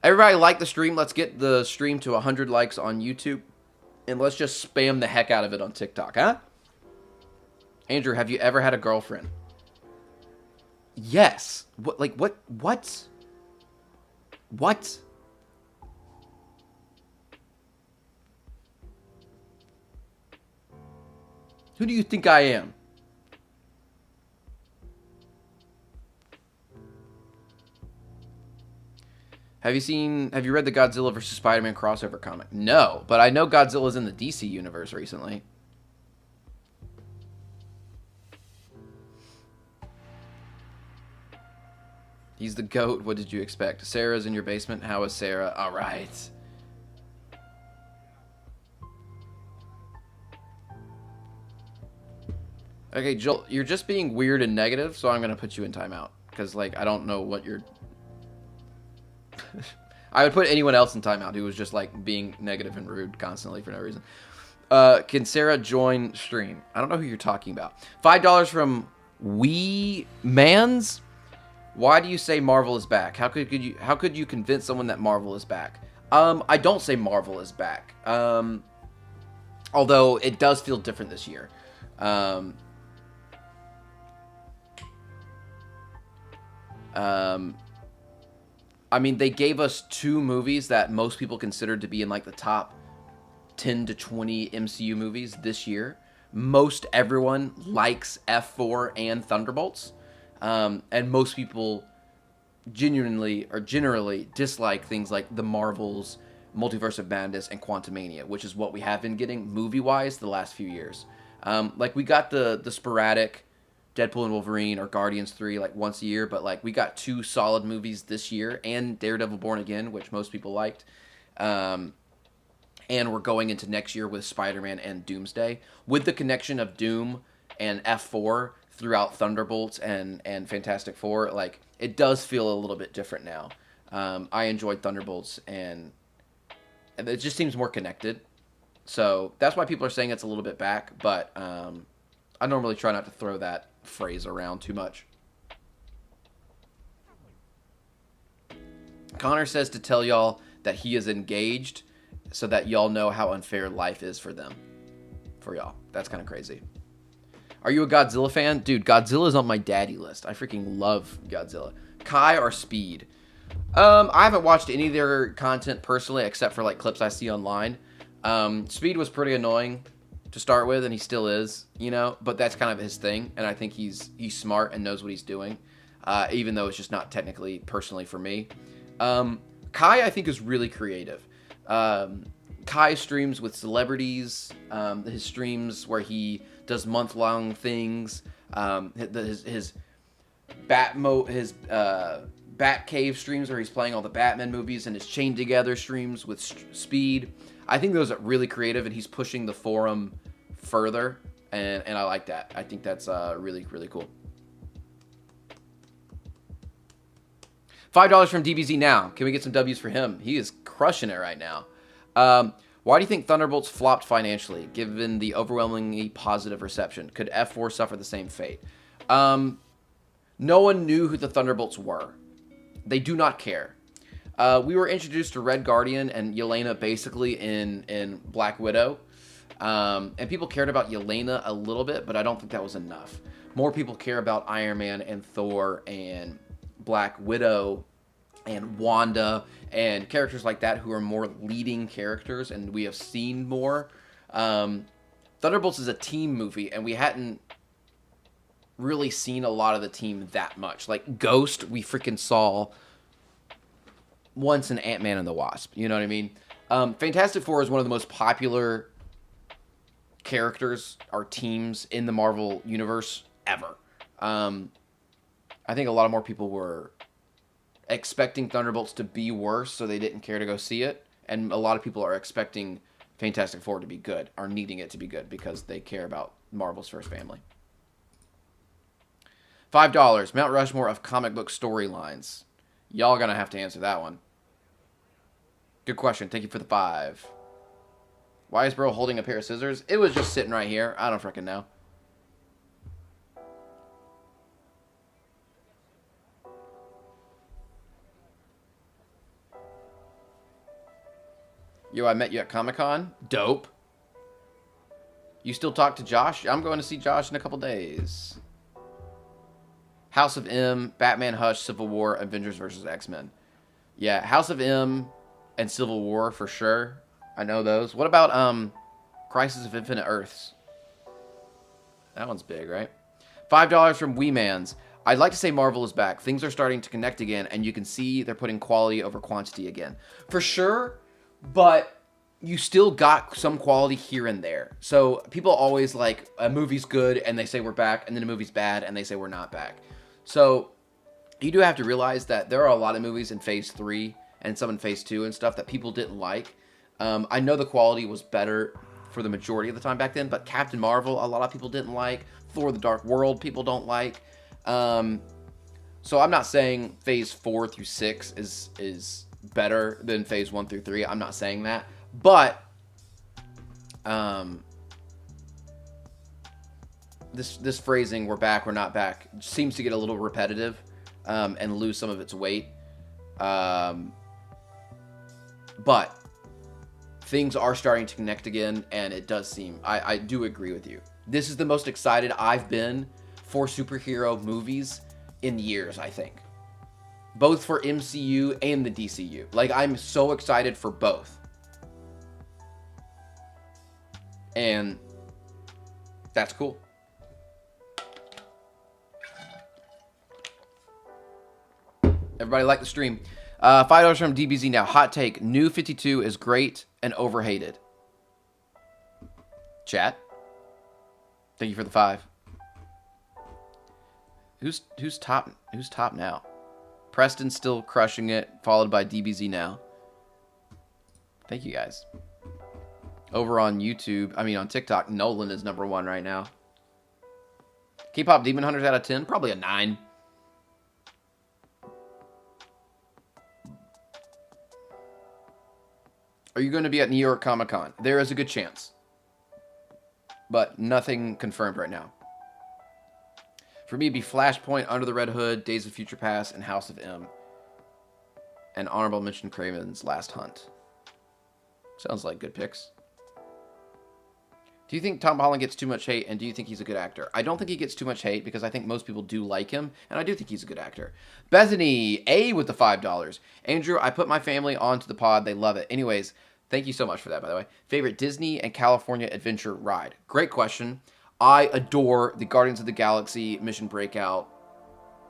everybody like the stream. Let's get the stream to 100 likes on YouTube. And let's just spam the heck out of it on TikTok, huh? Andrew, have you ever had a girlfriend? Yes. What? Like, what? What? What? Who do you think I am? Have you read the Godzilla vs. Spider-Man crossover comic? No, but I know Godzilla's in the DC universe recently. He's the GOAT. What did you expect? Sarah's in your basement. How is Sarah? All right. Okay, Joel, you're just being weird and negative, so I'm going to put you in timeout. Because, like, I don't know what you're... I would put anyone else in timeout who was just, like, being negative and rude constantly for no reason. Can Sarah join stream? I don't know who you're talking about. $5 from Wee Mans. Why do you say Marvel is back? How could you convince someone that Marvel is back? I don't say Marvel is back. Although it does feel different this year. I mean, they gave us 2 movies that most people considered to be in like the top 10 to 20 MCU movies this year. Most everyone likes F4 and Thunderbolts. And most people genuinely or generally dislike things like the Marvels, Multiverse of Madness, and Quantumania, which is what we have been getting movie-wise the last few years. Like, we got the sporadic Deadpool and Wolverine or Guardians 3 like once a year, but like we got 2 solid movies this year and Daredevil Born Again, which most people liked. And we're going into next year with Spider-Man and Doomsday. With the connection of Doom and F4 throughout Thunderbolts and Fantastic Four, like, it does feel a little bit different now. I enjoyed Thunderbolts, and it just seems more connected. So that's why people are saying it's a little bit back, but I normally try not to throw that phrase around too much. Connor says to tell y'all that he is engaged so that y'all know how unfair life is for them. For y'all. That's kind of crazy. Are you a Godzilla fan? Dude, Godzilla's on my daddy list. I freaking love Godzilla. Kai or Speed? I haven't watched any of their content personally except for like clips I see online. Speed was pretty annoying to start with, and he still is, you know, but that's kind of his thing, and I think he's smart and knows what he's doing, even though it's just not technically personally for me. Kai, I think, is really creative. Kai streams with celebrities, his streams where he does month-long things, his Batcave streams where he's playing all the Batman movies, and his Chained Together streams with Speed. I think those are really creative, and he's pushing the forum further, and I like that. I think that's really, really cool. $5 from DBZ now. Can we get some W's for him? He is crushing it right now. Why do you think Thunderbolts flopped financially, given the overwhelmingly positive reception? Could F4 suffer the same fate? No one knew who the Thunderbolts were. They do not care. We were introduced to Red Guardian and Yelena basically in Black Widow. And people cared about Yelena a little bit, but I don't think that was enough. More people care about Iron Man and Thor and Black Widow and Wanda and characters like that who are more leading characters, and we have seen more. Thunderbolts is a team movie, and we hadn't really seen a lot of the team that much. Like Ghost, we freaking saw once an Ant-Man and the Wasp. You know what I mean? Fantastic Four is one of the most popular characters or teams in the Marvel universe ever. I think a lot of more people were expecting Thunderbolts to be worse, so they didn't care to go see it. And a lot of people are expecting Fantastic Four to be good, are needing it to be good, because they care about Marvel's first family. $5. Mount Rushmore of comic book storylines. Y'all gonna have to answer that one. Good question. Thank you for the 5. Why is bro holding a pair of scissors? It was just sitting right here. I don't freaking know. Yo, I met you at Comic-Con. Dope. You still talk to Josh? I'm going to see Josh in a couple days. House of M, Batman Hush, Civil War, Avengers vs. X-Men. Yeah, House of M and Civil War for sure. I know those. What about Crisis of Infinite Earths? That one's big, right? $5 from Weemans. I'd like to say Marvel is back. Things are starting to connect again, and you can see they're putting quality over quantity again. For sure, but you still got some quality here and there. So people always like, a movie's good, and they say we're back, and then a movie's bad, and they say we're not back. So you do have to realize that there are a lot of movies in Phase 3 and some in Phase 2 and stuff that people didn't like. I know the quality was better for the majority of the time back then, but Captain Marvel, a lot of people didn't like. Thor: The Dark World, people don't like. So I'm not saying Phase 4 through 6 is better than Phase 1 through 3. I'm not saying that. But this phrasing, we're back, we're not back, seems to get a little repetitive and lose some of its weight. But things are starting to connect again, and it does seem, I do agree with you. This is the most excited I've been for superhero movies in years, I think. Both for MCU and the DCU. Like, I'm so excited for both. And that's cool. Everybody like the stream. $5 from DBZ now. Hot take. New 52 is great and overhated. Chat. Thank you for the 5. Who's top now? Preston's still crushing it, followed by DBZ now. Thank you guys. Over on YouTube, on TikTok, Nolan is number 1 right now. K-pop Demon Hunters out of 10, probably a 9. Are you going to be at New York Comic Con? There is a good chance, but nothing confirmed right now. For me, it'd be Flashpoint, Under the Red Hood, Days of Future Past, and House of M. And honorable mention Kraven's Last Hunt. Sounds like good picks. Do you think Tom Holland gets too much hate, and do you think he's a good actor? I don't think he gets too much hate, because I think most people do like him, and I do think he's a good actor. Bethany, A with the $5. Andrew, I put my family onto the pod. They love it. Anyways, thank you so much for that, by the way. Favorite Disney and California adventure ride? Great question. I adore the Guardians of the Galaxy Mission Breakout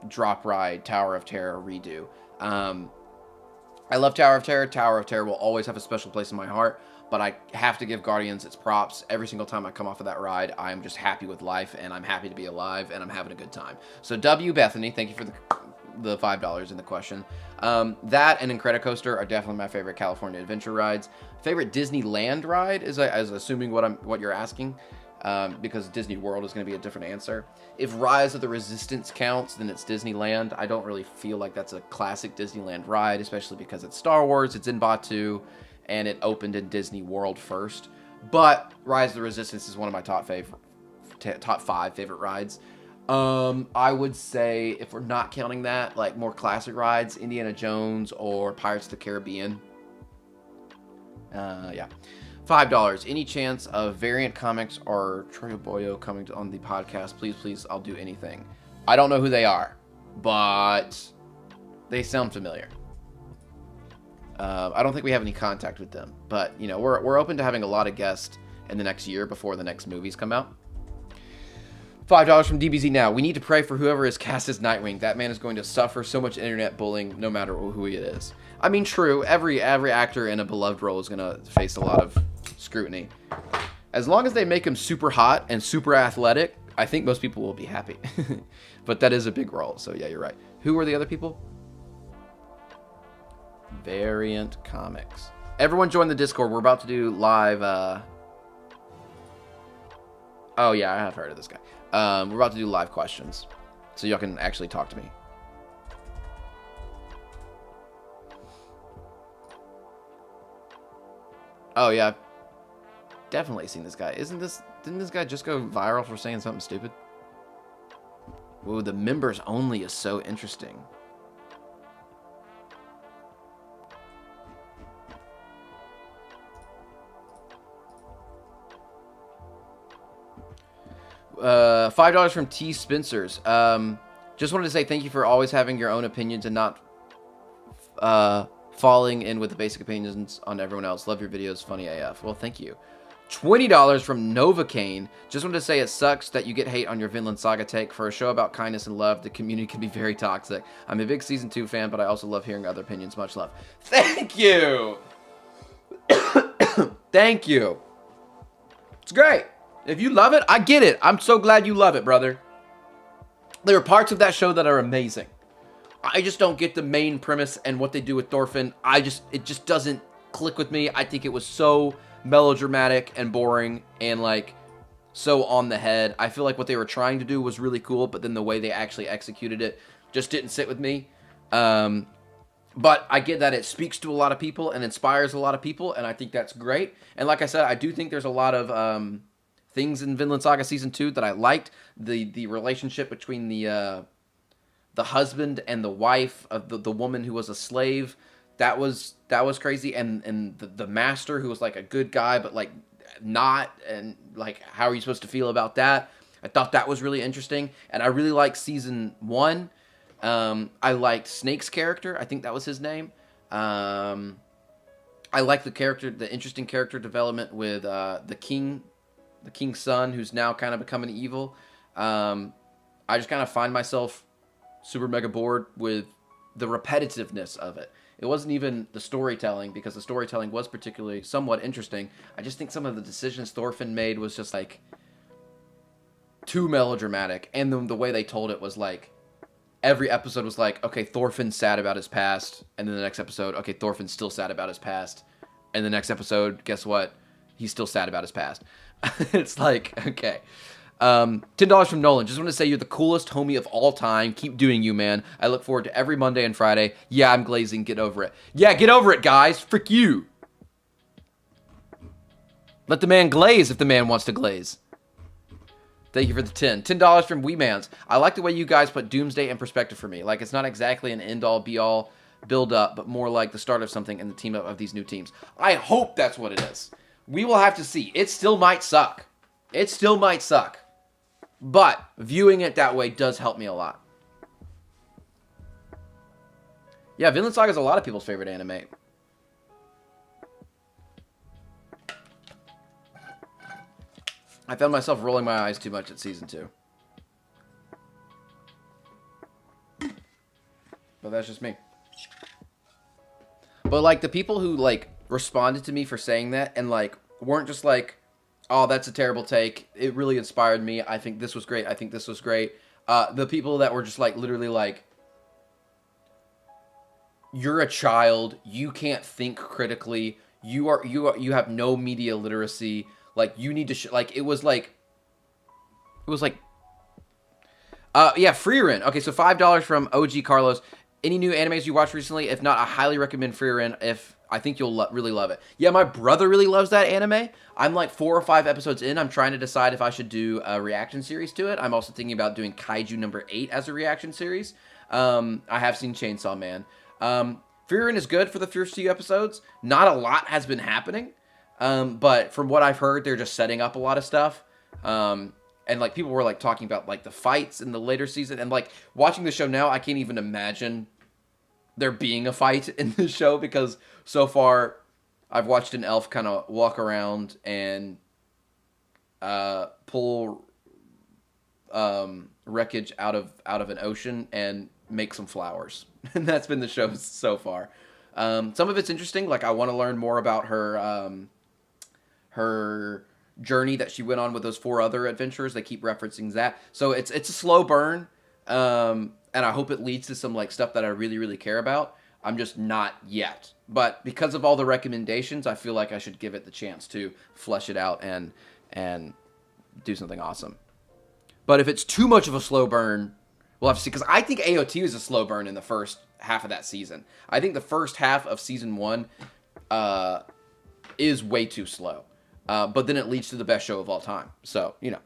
drop ride, Tower of Terror redo. I love Tower of Terror. Tower of Terror will always have a special place in my heart, but I have to give Guardians its props. Every single time I come off of that ride, I'm just happy with life, and I'm happy to be alive, and I'm having a good time. So W, Bethany, thank you for the $5 in the question. That and Incredicoaster are definitely my favorite California adventure rides. Favorite Disneyland ride is assuming what you're asking. Because Disney World is going to be a different answer. If Rise of the Resistance counts, then it's Disneyland. I don't really feel like that's a classic Disneyland ride, especially because it's Star Wars, it's in Batuu, and it opened in Disney World first. But Rise of the Resistance is one of my top 5 favorite rides. I would say, if we're not counting that, like more classic rides, Indiana Jones or Pirates of the Caribbean. Yeah. $5. Any chance of Variant Comics or Troy Boyo coming on the podcast? Please, I'll do anything. I don't know who they are, but they sound familiar. I don't think we have any contact with them, but we're open to having a lot of guests in the next year before the next movies come out. $5 from DBZ now. We need to pray for whoever is cast as Nightwing. That man is going to suffer so much internet bullying no matter who he is. I mean, true. Every actor in a beloved role is going to face a lot of scrutiny. As long as they make him super hot and super athletic, I think most people will be happy. But that is a big role, so yeah, you're right. Who were the other people? Variant Comics. Everyone join the Discord. We're about to do live... Oh, yeah, I have heard of this guy. We're about to do live questions, so y'all can actually talk to me. Oh, yeah. I've definitely seen this guy. Didn't this guy just go viral for saying something stupid? Whoa, the members only is so interesting. $5 from T. Spencers. Just wanted to say thank you for always having your own opinions and not falling in with the basic opinions on everyone else. Love your videos, funny AF. Well, thank you. $20 from Novocaine. Just wanted to say it sucks that you get hate on your Vinland Saga take. For a show about kindness and love, the community can be very toxic. I'm a big Season 2 fan, but I also love hearing other opinions. Much love. Thank you! Thank you. It's great. If you love it, I get it. I'm so glad you love it, brother. There are parts of that show that are amazing. I just don't get the main premise and what they do with Thorfinn. It just doesn't click with me. I think it was so melodramatic and boring and like so on the head. I feel like what they were trying to do was really cool, but then the way they actually executed it just didn't sit with me. But I get that it speaks to a lot of people and inspires a lot of people, and I think that's great. And like I said, I do think there's a lot of things in Vinland Saga Season 2 that I liked. The relationship between the husband and the wife of the woman who was a slave, that was crazy. And the master, who was like a good guy but like not, and like how are you supposed to feel about that? I thought that was really interesting. And I really liked Season 1. I liked Snake's character. I think that was his name. I like the interesting character development with the king's son, who's now kind of becoming evil. I just kind of find myself super mega bored with the repetitiveness of it. It wasn't even the storytelling, because the storytelling was particularly somewhat interesting. I just think some of the decisions Thorfinn made was just like too melodramatic, and the way they told it was like every episode was like, okay, Thorfinn's sad about his past, and then the next episode, okay, Thorfinn's still sad about his past, and the next episode, guess what? He's still sad about his past. It's like, okay. $10 from Nolan. Just want to say you're the coolest homie of all time. Keep doing you, man. I look forward to every Monday and Friday. Yeah, I'm glazing. Get over it. Yeah, get over it, guys. Frick you. Let the man glaze if the man wants to glaze. Thank you for the 10. $10 from Weemans. I like the way you guys put Doomsday in perspective for me. Like, it's not exactly an end-all, be-all build-up, but more like the start of something in the team-up of these new teams. I hope that's what it is. We will have to see. It still might suck. It still might suck. But viewing it that way does help me a lot. Yeah, Vinland Saga is a lot of people's favorite anime. I found myself rolling my eyes too much at Season 2. But that's just me. But, like, the people who, like, responded to me for saying that and, like, weren't just like, oh, that's a terrible take. It really inspired me. I think this was great. I think this was great. The people that were just like, literally like, you're a child. You can't think critically. You have no media literacy. Like, you need to, it was like, yeah, Freerin. Okay, so $5 from OG Carlos. Any new animes you watched recently? If not, I highly recommend Freerin. I think you'll really love it. Yeah, my brother really loves that anime. I'm like 4 or 5 episodes in. I'm trying to decide if I should do a reaction series to it. I'm also thinking about doing Kaiju number 8 as a reaction series. I have seen Chainsaw Man. Freerin is good for the first few episodes. Not a lot has been happening. But from what I've heard, they're just setting up a lot of stuff. And like people were like talking about like the fights in the later season. And like watching the show now, I can't even imagine there being a fight in the show, because so far I've watched an elf kind of walk around and pull wreckage out of an ocean and make some flowers. And that's been the show so far. Some of it's interesting. Like, I want to learn more about her journey that she went on with those 4 other adventurers. They keep referencing that. So it's a slow burn. And I hope it leads to some like stuff that I really, really care about. I'm just not yet. But because of all the recommendations, I feel like I should give it the chance to flesh it out and do something awesome. But if it's too much of a slow burn, we'll have to see. Because I think AOT was a slow burn in the first half of that season. I think the first half of season 1 is way too slow. But then it leads to the best show of all time. So, you know.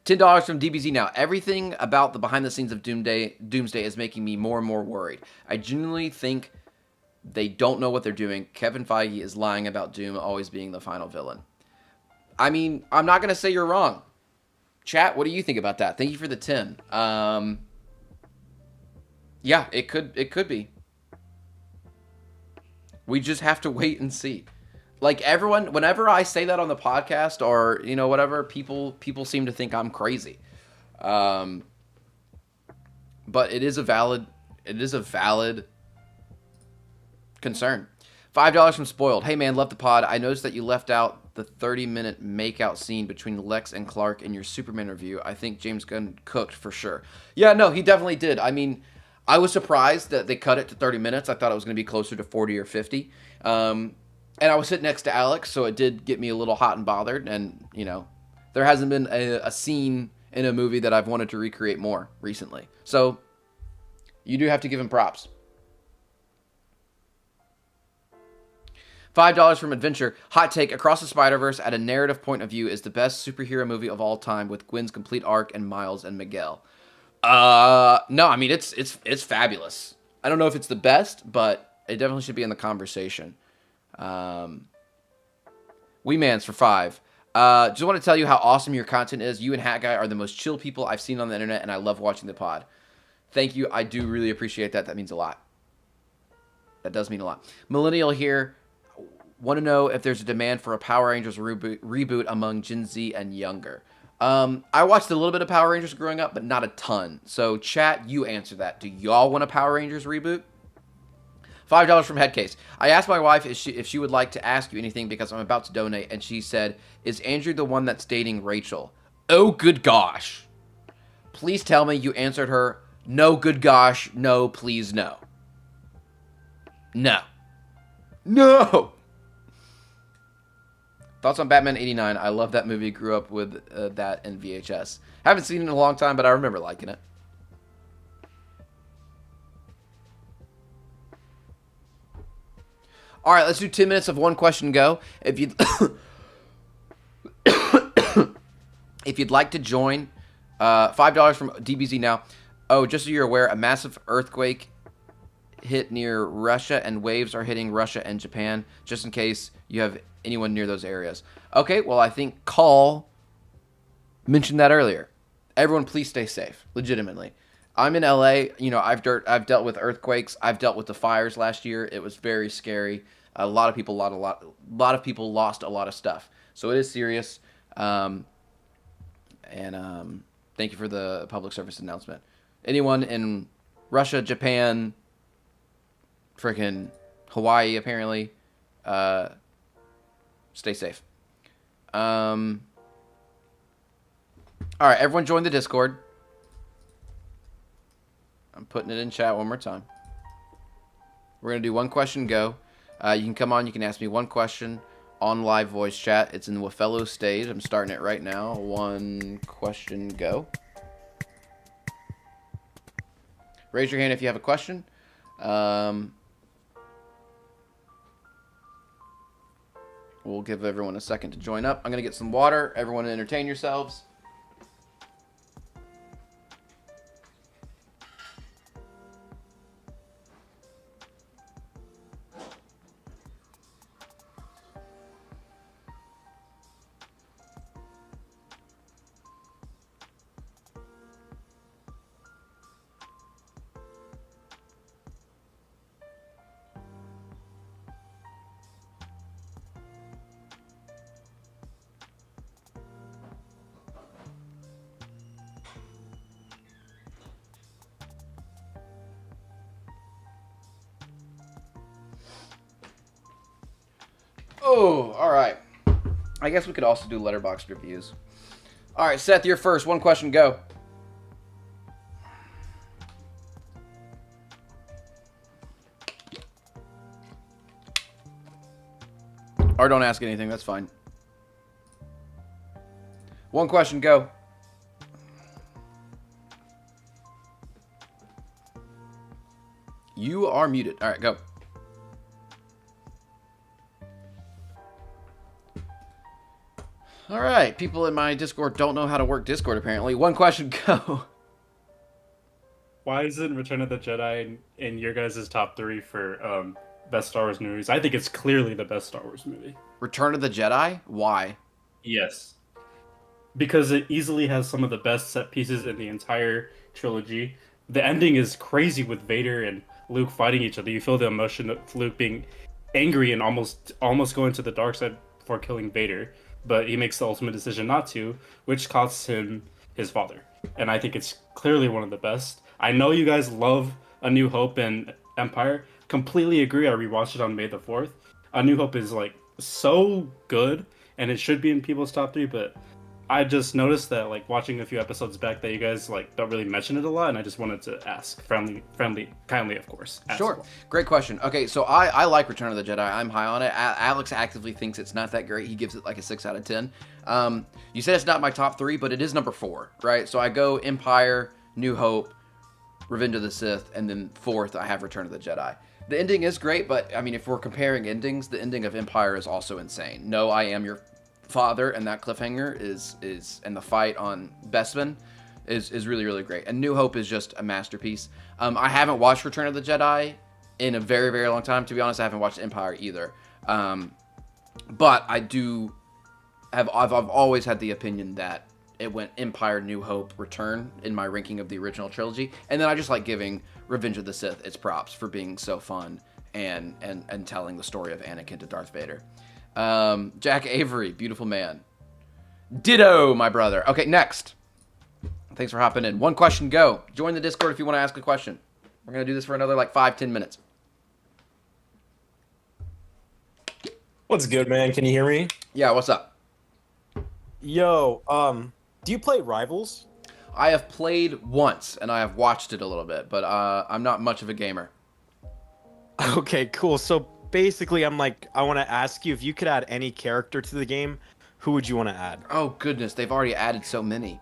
$10 from DBZ now. Everything about the behind the scenes of Doomsday is making me more and more worried. I genuinely think they don't know what they're doing. Kevin Feige is lying about Doom always being the final villain. I mean, I'm not going to say you're wrong. Chat, what do you think about that? Thank you for the 10. Yeah, it could be. We just have to wait and see. Like, everyone, whenever I say that on the podcast or, you know, whatever, people seem to think I'm crazy. But it is a valid concern. $5 from Spoiled. Hey, man, love the pod. I noticed that you left out the 30-minute makeout scene between Lex and Clark in your Superman review. I think James Gunn cooked for sure. Yeah, no, he definitely did. I mean, I was surprised that they cut it to 30 minutes. I thought it was going to be closer to 40 or 50. And I was sitting next to Alex, so it did get me a little hot and bothered. And, you know, there hasn't been a scene in a movie that I've wanted to recreate more recently. So, you do have to give him props. $5 from Adventure. Hot take. Across the Spider-Verse, at a narrative point of view, is the best superhero movie of all time with Gwen's complete arc and Miles and Miguel. No, I mean, it's fabulous. I don't know if it's the best, but it definitely should be in the conversation. Weemans for 5. Just want to tell you how awesome your content is. You and Hat Guy are the most chill people I've seen on the internet, and I love watching the pod. Thank you. I do really appreciate that. That means a lot. That does mean a lot. Millennial here. Want to know if there's a demand for a Power Rangers reboot among Gen Z and younger. I watched a little bit of Power Rangers growing up, but not a ton. So, chat, you answer that. Do y'all want a Power Rangers reboot? $5 from Headcase. I asked my wife if she would like to ask you anything because I'm about to donate, and she said, "Is Andrew the one that's dating Rachel?" Oh, good gosh. Please tell me you answered her, no, good gosh, no, please, no. No. No! Thoughts on Batman 89. I love that movie. Grew up with that in VHS. Haven't seen it in a long time, but I remember liking it. All right, let's do 10 minutes of one question go. If you'd if you'd like to join, $5 from DBZ now. Oh, just so you're aware, a massive earthquake hit near Russia, and waves are hitting Russia and Japan, just in case you have anyone near those areas. Okay, well, I think Call mentioned that earlier. Everyone, please stay safe, legitimately. I'm in LA. You know, I've dealt with earthquakes. I've dealt with the fires last year. It was very scary. A lot of people lost a lot of stuff. So it is serious. Thank you for the public service announcement. Anyone in Russia, Japan, freaking Hawaii, apparently, stay safe. All right, everyone join the Discord. I'm putting it in chat one more time. We're going to do one question go. You can come on. You can ask me one question on live voice chat. It's in the Wafello stage. I'm starting it right now. One question go. Raise your hand if you have a question. We'll give everyone a second to join up. I'm going to get some water. Everyone entertain yourselves. Oh, all right. I guess we could also do Letterboxd reviews. All right, Seth, you're first. One question, go. Or don't ask anything. That's fine. One question, go. You are muted. All right, go. All right, people in my Discord don't know how to work Discord, apparently. One question, go. Why isn't Return of the Jedi in your guys' top 3 for best Star Wars movies? I think it's clearly the best Star Wars movie. Return of the Jedi? Why? Yes. Because it easily has some of the best set pieces in the entire trilogy. The ending is crazy with Vader and Luke fighting each other. You feel the emotion of Luke being angry and almost going to the dark side before killing Vader. But he makes the ultimate decision not to, which costs him his father. And I think it's clearly one of the best. I know you guys love A New Hope and Empire. Completely agree. I rewatched it on May the 4th. A New Hope is like so good, and it should be in people's top 3, but I just noticed that, like, watching a few episodes back, that you guys like don't really mention it a lot, and I just wanted to ask, kindly, of course. Sure. Great question. Okay, so I like Return of the Jedi. I'm high on it. Alex actively thinks it's not that great. He gives it like a 6 out of 10. You said it's not my top 3, but it is number 4, right? So I go Empire, New Hope, Revenge of the Sith, and then 4th I have Return of the Jedi. The ending is great, but I mean, if we're comparing endings, the ending of Empire is also insane. No, I am your father, and that cliffhanger is and the fight on Bespin is really, really great. And New Hope is just a masterpiece. I haven't watched Return of the Jedi in a very, very long time. To be honest, I haven't watched Empire either. But I've always had the opinion that it went Empire, New Hope, Return in my ranking of the original trilogy. And then I just like giving Revenge of the Sith its props for being so fun and telling the story of Anakin to Darth Vader. Jack Avery, beautiful man. Ditto, my brother. Okay, next. Thanks for hopping in. One question, go. Join the Discord if you want to ask a question. We're going to do this for another like 5-10 minutes. What's good, man? Can you hear me? Yeah, what's up? Yo, do you play Rivals? I have played once, and I have watched it a little bit, but I'm not much of a gamer. Okay, cool. So basically, I want to ask you if you could add any character to the game, who would you want to add? Oh, goodness. They've already added so many.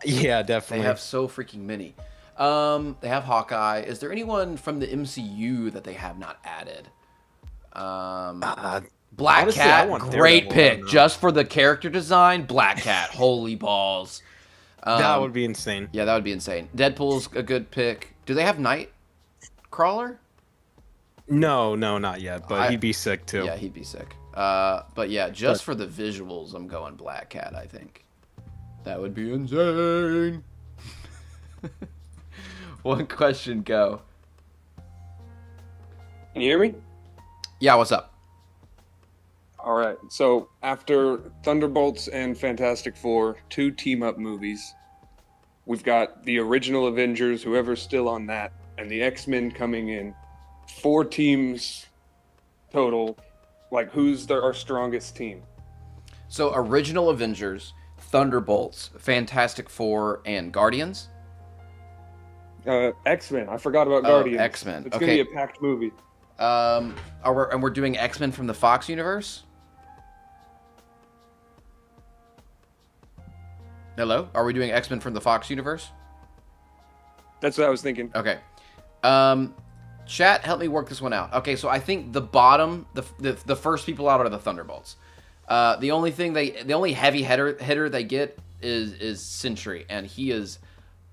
Yeah, definitely. They have so freaking many. They have Hawkeye. Is there anyone from the MCU that they have not added? Black honestly, Cat, great pick. Just for the character design, Black Cat. Holy balls. That would be insane. Yeah, that would be insane. Deadpool's a good pick. Do they have Nightcrawler? No, not yet, but he'd be sick too. Yeah, he'd be sick. But yeah, just for the visuals, I'm going Black Cat, I think. That would be insane. One question, go. Can you hear me? Yeah, what's up? All right. So after Thunderbolts and Fantastic Four, 2 team-up movies, we've got the original Avengers, whoever's still on that, and the X-Men coming in. 4 teams total. Like, who's our strongest team? So original Avengers, Thunderbolts, Fantastic Four, and Guardians? X-Men. I forgot about Guardians. X-Men. It's Okay. going to be a packed movie. And we're doing X-Men from the Fox universe? Hello? Are we doing X-Men from the Fox universe? That's what I was thinking. Okay. Chat, help me work this one out. Okay, so I think the first people out are the Thunderbolts. The only heavy hitter they get is Sentry, and he is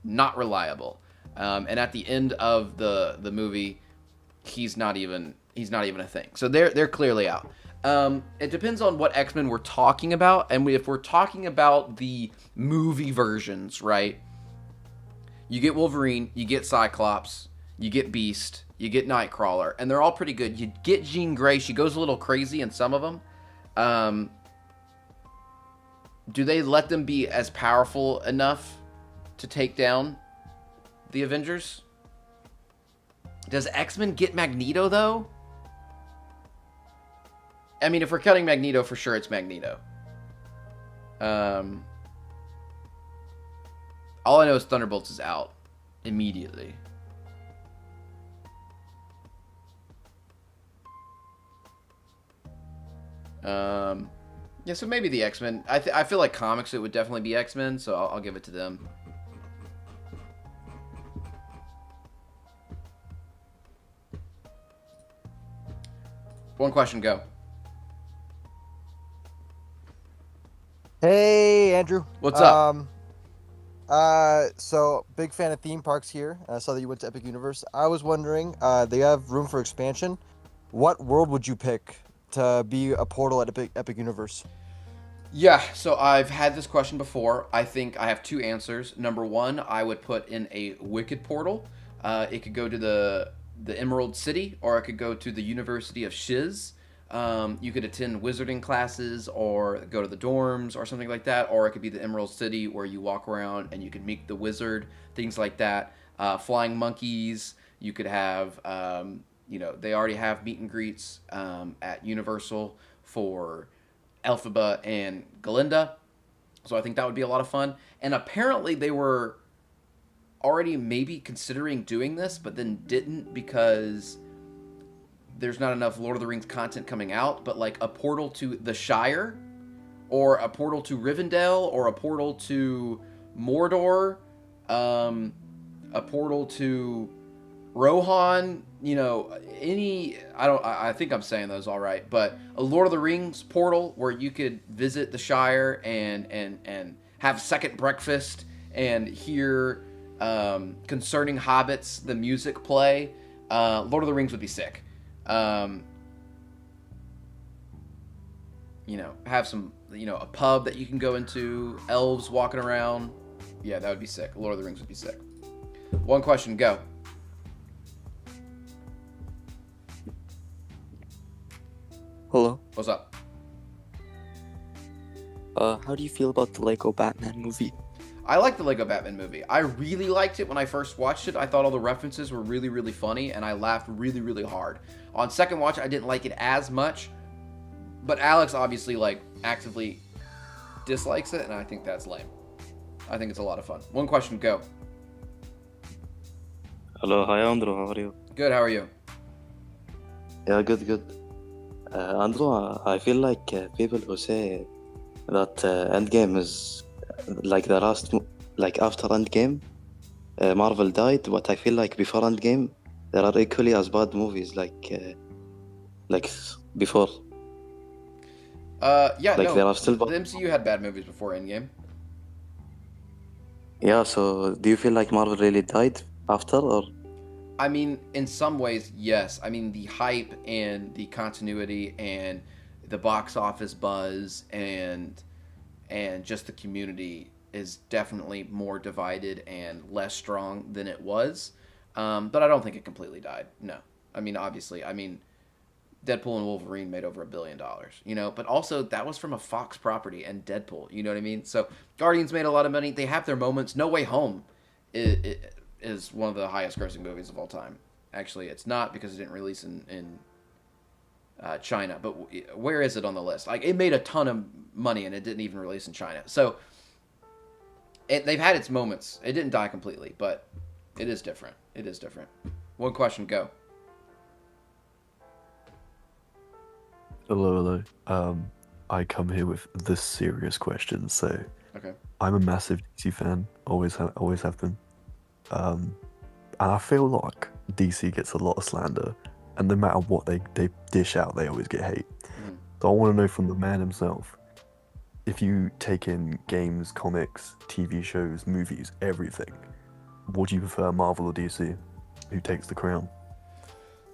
not reliable. And at the end of the movie, he's not even a thing. So they're clearly out. It depends on what X-Men we're talking about, and if we're talking about the movie versions, right? You get Wolverine, you get Cyclops, you get Beast, you get Nightcrawler, and they're all pretty good. You get Jean Grey, she goes a little crazy in some of them. Do they let them be as powerful enough to take down the Avengers? Does X-Men get Magneto, though? I mean, if we're cutting Magneto, for sure it's Magneto. All I know is Thunderbolts is out immediately. Yeah, so maybe the X-Men. I feel like comics, it would definitely be X-Men, so I'll give it to them. One question, go. Hey, Andrew. What's up? So big fan of theme parks here. I saw that you went to Epic Universe. I was wondering, they have room for expansion. What world would you pick to be a portal at Epic Universe? Yeah, so I've had this question before. I think I have two answers. Number one, I would put in a Wicked portal. It could go to the Emerald City, or it could go to the University of Shiz. You could attend wizarding classes, or go to the dorms, or something like that. Or it could be the Emerald City, where you walk around and you could meet the wizard, things like that. Flying monkeys. You could have, they already have meet and greets at Universal for Elphaba and Galinda. So I think that would be a lot of fun. And apparently they were already maybe considering doing this, but then didn't because there's not enough Lord of the Rings content coming out. But like a portal to the Shire, or a portal to Rivendell, or a portal to Mordor, a portal to Rohan, I think I'm saying those all right, but a Lord of the Rings portal where you could visit the Shire and have second breakfast and hear concerning hobbits the music play. Lord of the Rings would be sick. Have some, a pub that you can go into, elves walking around. Yeah, that would be sick. Lord of the Rings would be sick. One question, go. Hello. What's up? How do you feel about the Lego Batman movie? I like the Lego Batman movie. I really liked it when I first watched it. I thought all the references were really, really funny, and I laughed really, really hard. On second watch, I didn't like it as much, but Alex obviously, actively dislikes it, and I think that's lame. I think it's a lot of fun. One question, go. Hello, hi Andrew, how are you? Good, how are you? Yeah, good. Andrew, I feel like people who say that Endgame is like the last, after Endgame, Marvel died, but I feel like before Endgame, there are equally as bad movies like before. Yeah, no, there are still the MCU had bad movies before Endgame. Yeah, so do you feel like Marvel really died after, or? I mean, in some ways, yes. I mean, the hype and the continuity and the box office buzz and just the community is definitely more divided and less strong than it was. But I don't think it completely died. No. I mean, obviously, Deadpool and Wolverine made over $1 billion, but also that was from a Fox property and Deadpool, you know what I mean? So Guardians made a lot of money. They have their moments. No Way Home is one of the highest grossing movies of all time. Actually, it's not because it didn't release in China, but where is it on the list? It made a ton of money and it didn't even release in China. So they've had its moments. It didn't die completely, but it is different. One question, go. Hello. I come here with the serious question. So, okay. I'm a massive DC fan. Always have been. And I feel like DC gets a lot of slander, and no matter what they dish out, they always get hate. So I want to know from the man himself, if you take in games, comics, TV shows, movies, everything, what do you prefer, Marvel or DC? Who takes the crown?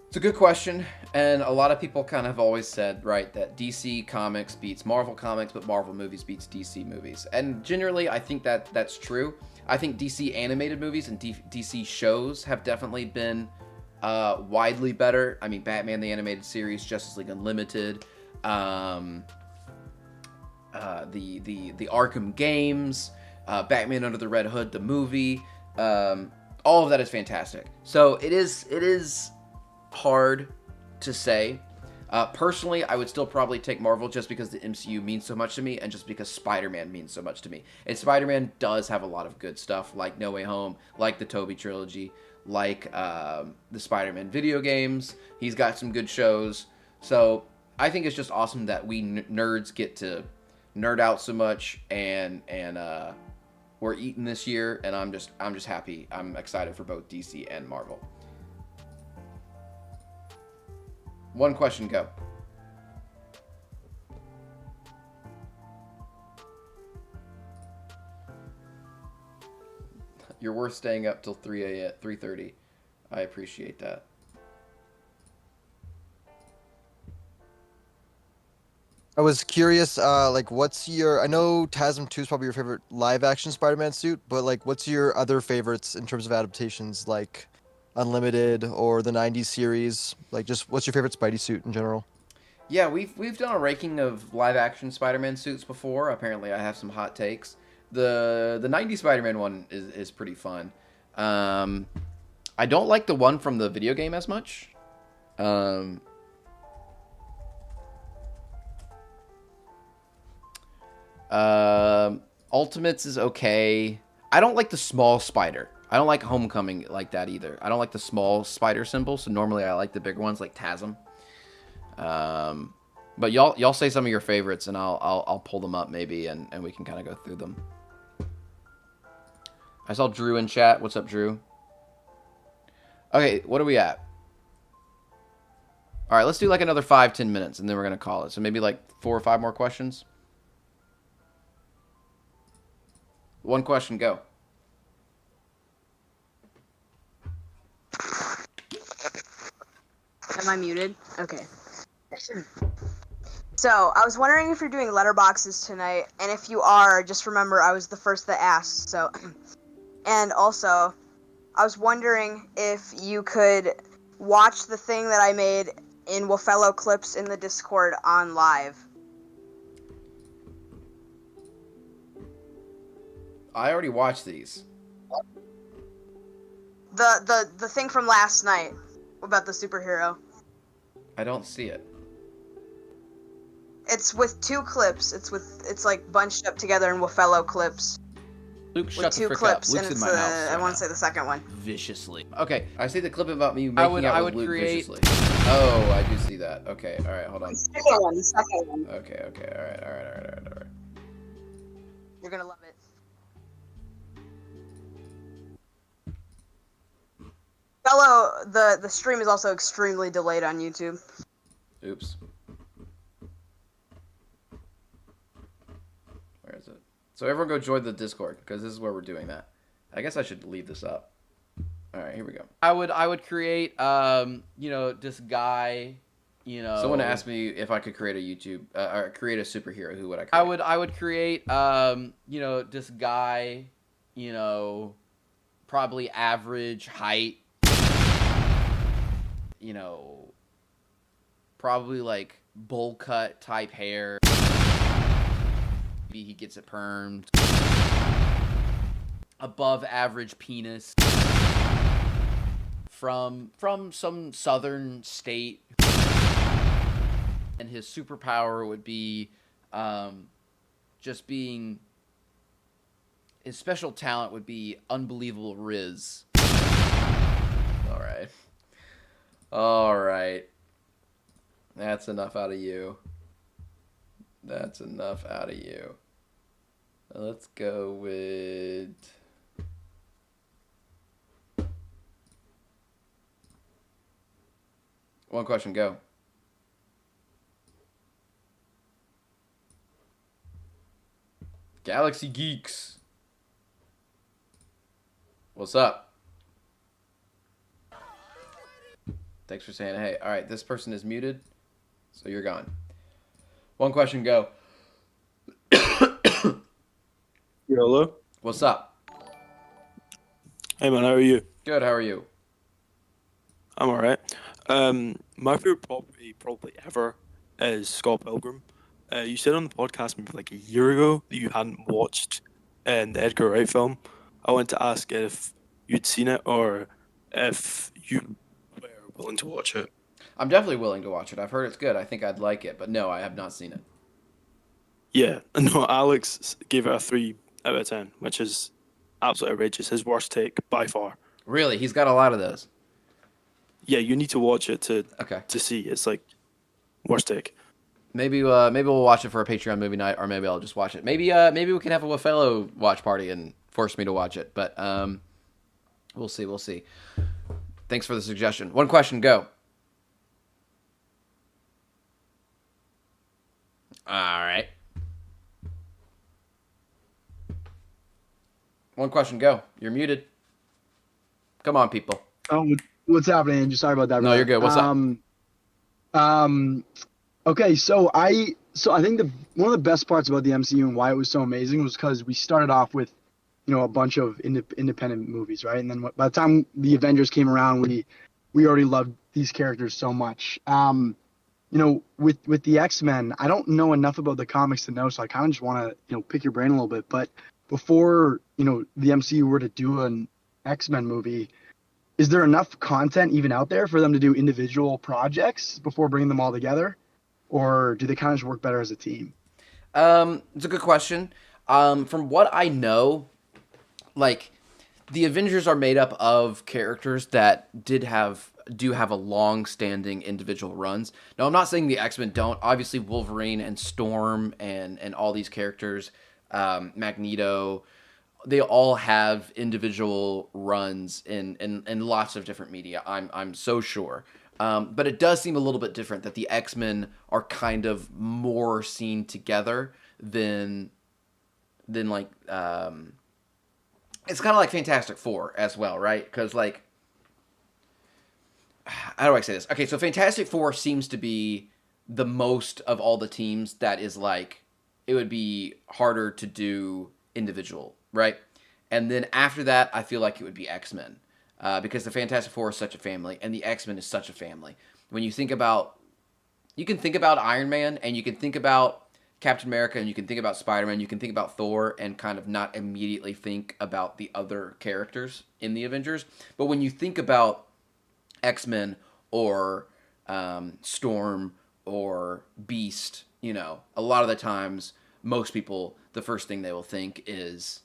It's a good question, and a lot of people kind of have always said, right, that DC Comics beats Marvel Comics, but Marvel movies beats DC movies. And generally, I think that's true. I think DC animated movies and DC shows have definitely been widely better. I mean, Batman the Animated Series, Justice League Unlimited, the Arkham games, Batman Under the Red Hood, the movie, all of that is fantastic. So it is hard to say. Personally, I would still probably take Marvel just because the MCU means so much to me and just because Spider-Man means so much to me. And Spider-Man does have a lot of good stuff, like No Way Home, like the Tobey trilogy, like the Spider-Man video games. He's got some good shows. So I think it's just awesome that we nerds get to nerd out so much, and we're eating this year, and I'm just happy. I'm excited for both DC and Marvel. One question, go. You're worth staying up till 3:30. I appreciate that. I was curious, like, what's your? I know TASM 2 is probably your favorite live-action Spider-Man suit, but like, what's your other favorites in terms of adaptations, like Unlimited or the '90s series? Like, just what's your favorite Spidey suit in general? Yeah, we've done a ranking of live action Spider-Man suits before. Apparently, I have some hot takes. The '90s Spider-Man one is pretty fun. I don't like the one from the video game as much. Ultimates is okay. I don't like the small spider. I don't like Homecoming like that either. I don't like the small spider symbol. So normally I like the bigger ones like TASM. But y'all say some of your favorites, and I'll pull them up maybe, and we can kind of go through them. I saw Drew in chat. What's up, Drew? Okay, what are we at? All right, let's do like another 5-10 minutes, and then we're gonna call it. So maybe like 4 or 5 more questions. One question, go. Am I muted? Okay. So, I was wondering if you're doing letterboxes tonight, and if you are, just remember I was the first that asked, so... And also, I was wondering if you could watch the thing that I made in Wafello clips in the Discord on live. I already watched these. The thing from last night about the superhero. I don't see it. It's with 2 clips. It's like bunched up together in Wafello clips. Luke, shut the frick clips, up. Luke's and in it's my house. I want to say the second one. Viciously. Okay, I see the clip about me making out with Luke viciously. Oh, I do see that. Okay, all right, hold on. The second one. Okay, all right. You're gonna love it. The stream is also extremely delayed on YouTube. Oops. Where is it? So everyone go join the Discord, because this is where we're doing that. I guess I should leave this up. All right, here we go. I would create, this guy, Someone asked me if I could create a YouTube, or create a superhero. Who would I create? I would create, this guy, probably average height, probably like bowl cut type hair. Maybe he gets it permed. Above average penis. From some southern state. And his superpower would be just being... His special talent would be unbelievable riz. Alright. That's enough out of you. Let's go with... One question, go. Galaxy Geeks. What's up? Thanks for saying hey. All right, this person is muted, so you're gone. One question, go. Hello? What's up? Hey man, how are you? Good, how are you? I'm alright. My favorite property probably ever is Scott Pilgrim. You said on the podcast maybe like a year ago that you hadn't watched the Edgar Wright film. I wanted to ask if you'd seen it or if you were willing to watch it. I'm definitely willing to watch it. I've heard it's good. I think I'd like it, but no, I have not seen it. Yeah, no, Alex gave it a 3 out of 10, which is absolutely outrageous. His worst take by far. Really? He's got a lot of those. Yeah, you need to watch it to see. It's like worst take. Maybe we'll watch it for a Patreon movie night, or maybe I'll just watch it. Maybe we can have a fellow watch party and force me to watch it. But we'll see. Thanks for the suggestion. One question, go. All right. One question, go. You're muted. Come on, people. Oh, what's happening, Andrew? Sorry about that. No, you're good. What's up? Okay, so I think one of the best parts about the MCU and why it was so amazing was because we started off with, a bunch of independent movies, right? And then by the time the Avengers came around, we already loved these characters so much. With the X-Men, I don't know enough about the comics to know, so I kind of just want to, pick your brain a little bit. But before, the MCU were to do an X-Men movie, is there enough content even out there for them to do individual projects before bringing them all together? Or do they kind of just work better as a team? It's a good question. From what I know, like, the Avengers are made up of characters that do have a long-standing individual runs. Now, I'm not saying the X-Men don't. Obviously, Wolverine and Storm and all these characters, Magneto, they all have individual runs in lots of different media. I'm so sure. But it does seem a little bit different that the X-Men are kind of more seen together than like it's kind of like Fantastic Four as well, right? Because, like, how do I say this? Okay, so Fantastic Four seems to be the most of all the teams that is like, it would be harder to do individual, right? And then after that, I feel like it would be X-Men. Because the Fantastic Four is such a family, and the X-Men is such a family. When you think about, you can think about Iron Man, and you can think about Captain America, and you can think about Spider-Man, you can think about Thor, and kind of not immediately think about the other characters in the Avengers. But when you think about X-Men or Storm or Beast, a lot of the times, most people, the first thing they will think is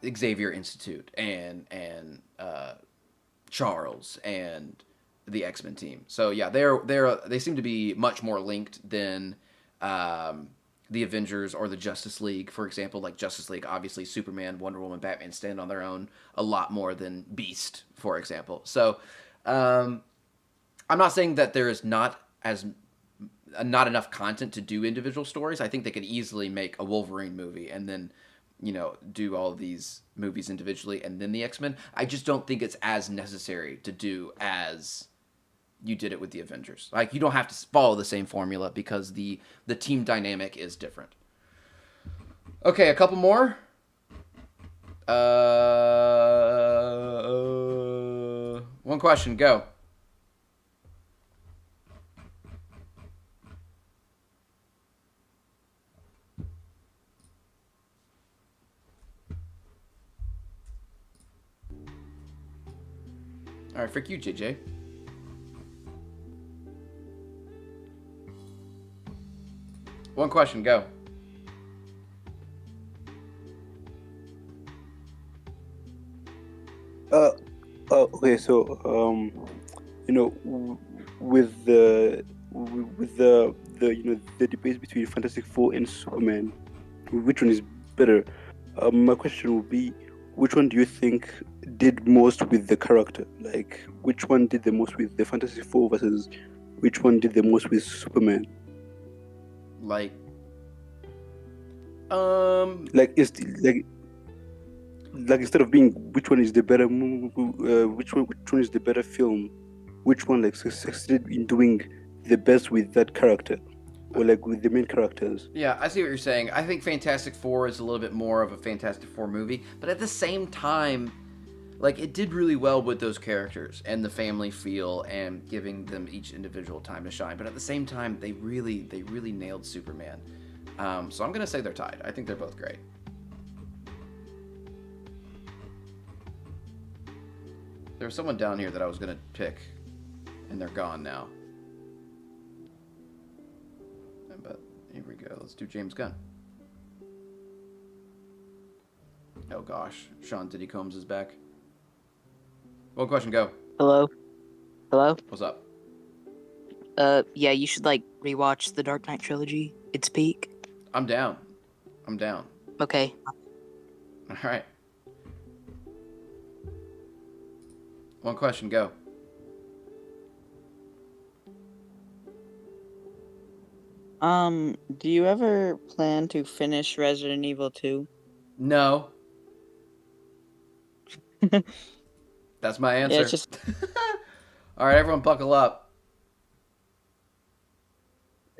Xavier Institute and Charles and the X-Men team. So yeah, they seem to be much more linked than the Avengers or the Justice League, for example. Like Justice League, obviously Superman, Wonder Woman, Batman stand on their own a lot more than Beast, for example. So I'm not saying that there is not enough content to do individual stories. I think they could easily make a Wolverine movie and then do all of these movies individually and then the X-Men. I just don't think it's as necessary to do as you did it with the Avengers. Like, you don't have to follow the same formula because the team dynamic is different. Okay, a couple more. One question, go. All right, frick you, JJ. One question, go. Okay, so with the the debates between Fantastic Four and Superman, which one is better? My question would be, which one do you think did most with the character? Like, which one did the most with the Fantastic Four versus which one did the most with Superman? Like instead of being which one is the better which one is the better film, which one succeeded in doing the best with that character, or with the main characters. Yeah, I see what you're saying. I think Fantastic Four is a little bit more of a Fantastic Four movie, but at the same time, it did really well with those characters and the family feel and giving them each individual time to shine. But at the same time, they really nailed Superman. So I'm gonna say they're tied. I think they're both great. There was someone down here that I was gonna pick, and they're gone now. But here we go. Let's do James Gunn. Oh gosh, Sean Diddy Combs is back. One question, go. Hello? Hello? What's up? Yeah, you should, like, rewatch the Dark Knight trilogy. It's peak. I'm down. I'm down. Okay. All right. One question, go. Do you ever plan to finish Resident Evil 2? No. That's my answer. Yeah, it's just... All right, everyone buckle up.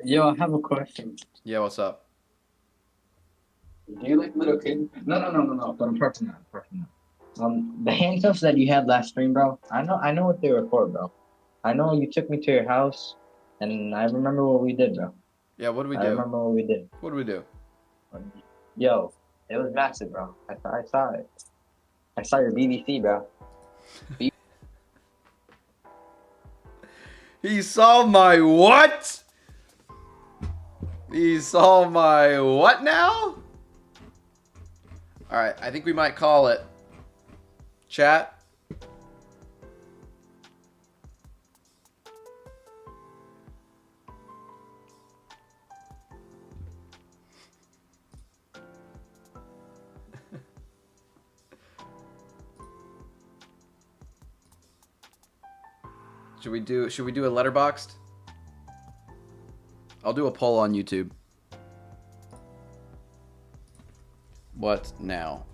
Yo, I have a question. Yeah, what's up? Do you like little kids? No. But apart from that. The handcuffs that you had last stream, bro. I know what they were for, bro. I know you took me to your house, and I remember what we did, bro. Yeah, what did we do? I remember what we did. What did we do? Yo, it was massive, bro. I saw it. I saw your BBC, bro. He saw my what? He saw my what now? All right, I think we might call it. Chat. Should we do a Letterboxd? I'll do a poll on YouTube. What now?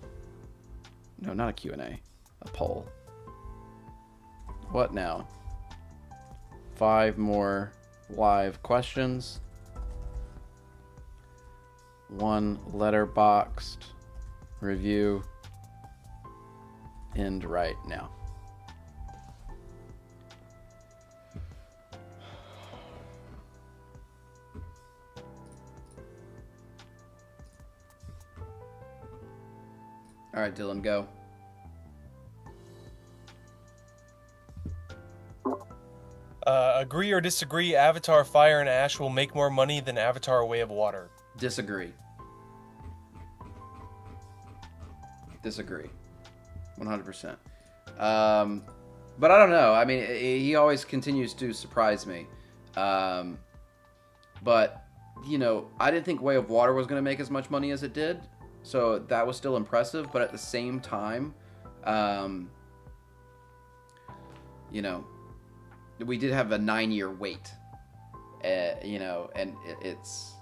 No, not a Q&A. A poll. What now? 5 more live questions. 1 Letterboxd review. End right now. All right, Dylan, go. Agree or disagree, Avatar Fire and Ash will make more money than Avatar Way of Water? Disagree. Disagree. 100%. But I don't know. I mean, he always continues to surprise me. But, you know, I didn't think Way of Water was going to make as much money as it did. So that was still impressive. But at the same time, you know, we did have a 9-year wait. You know, and it's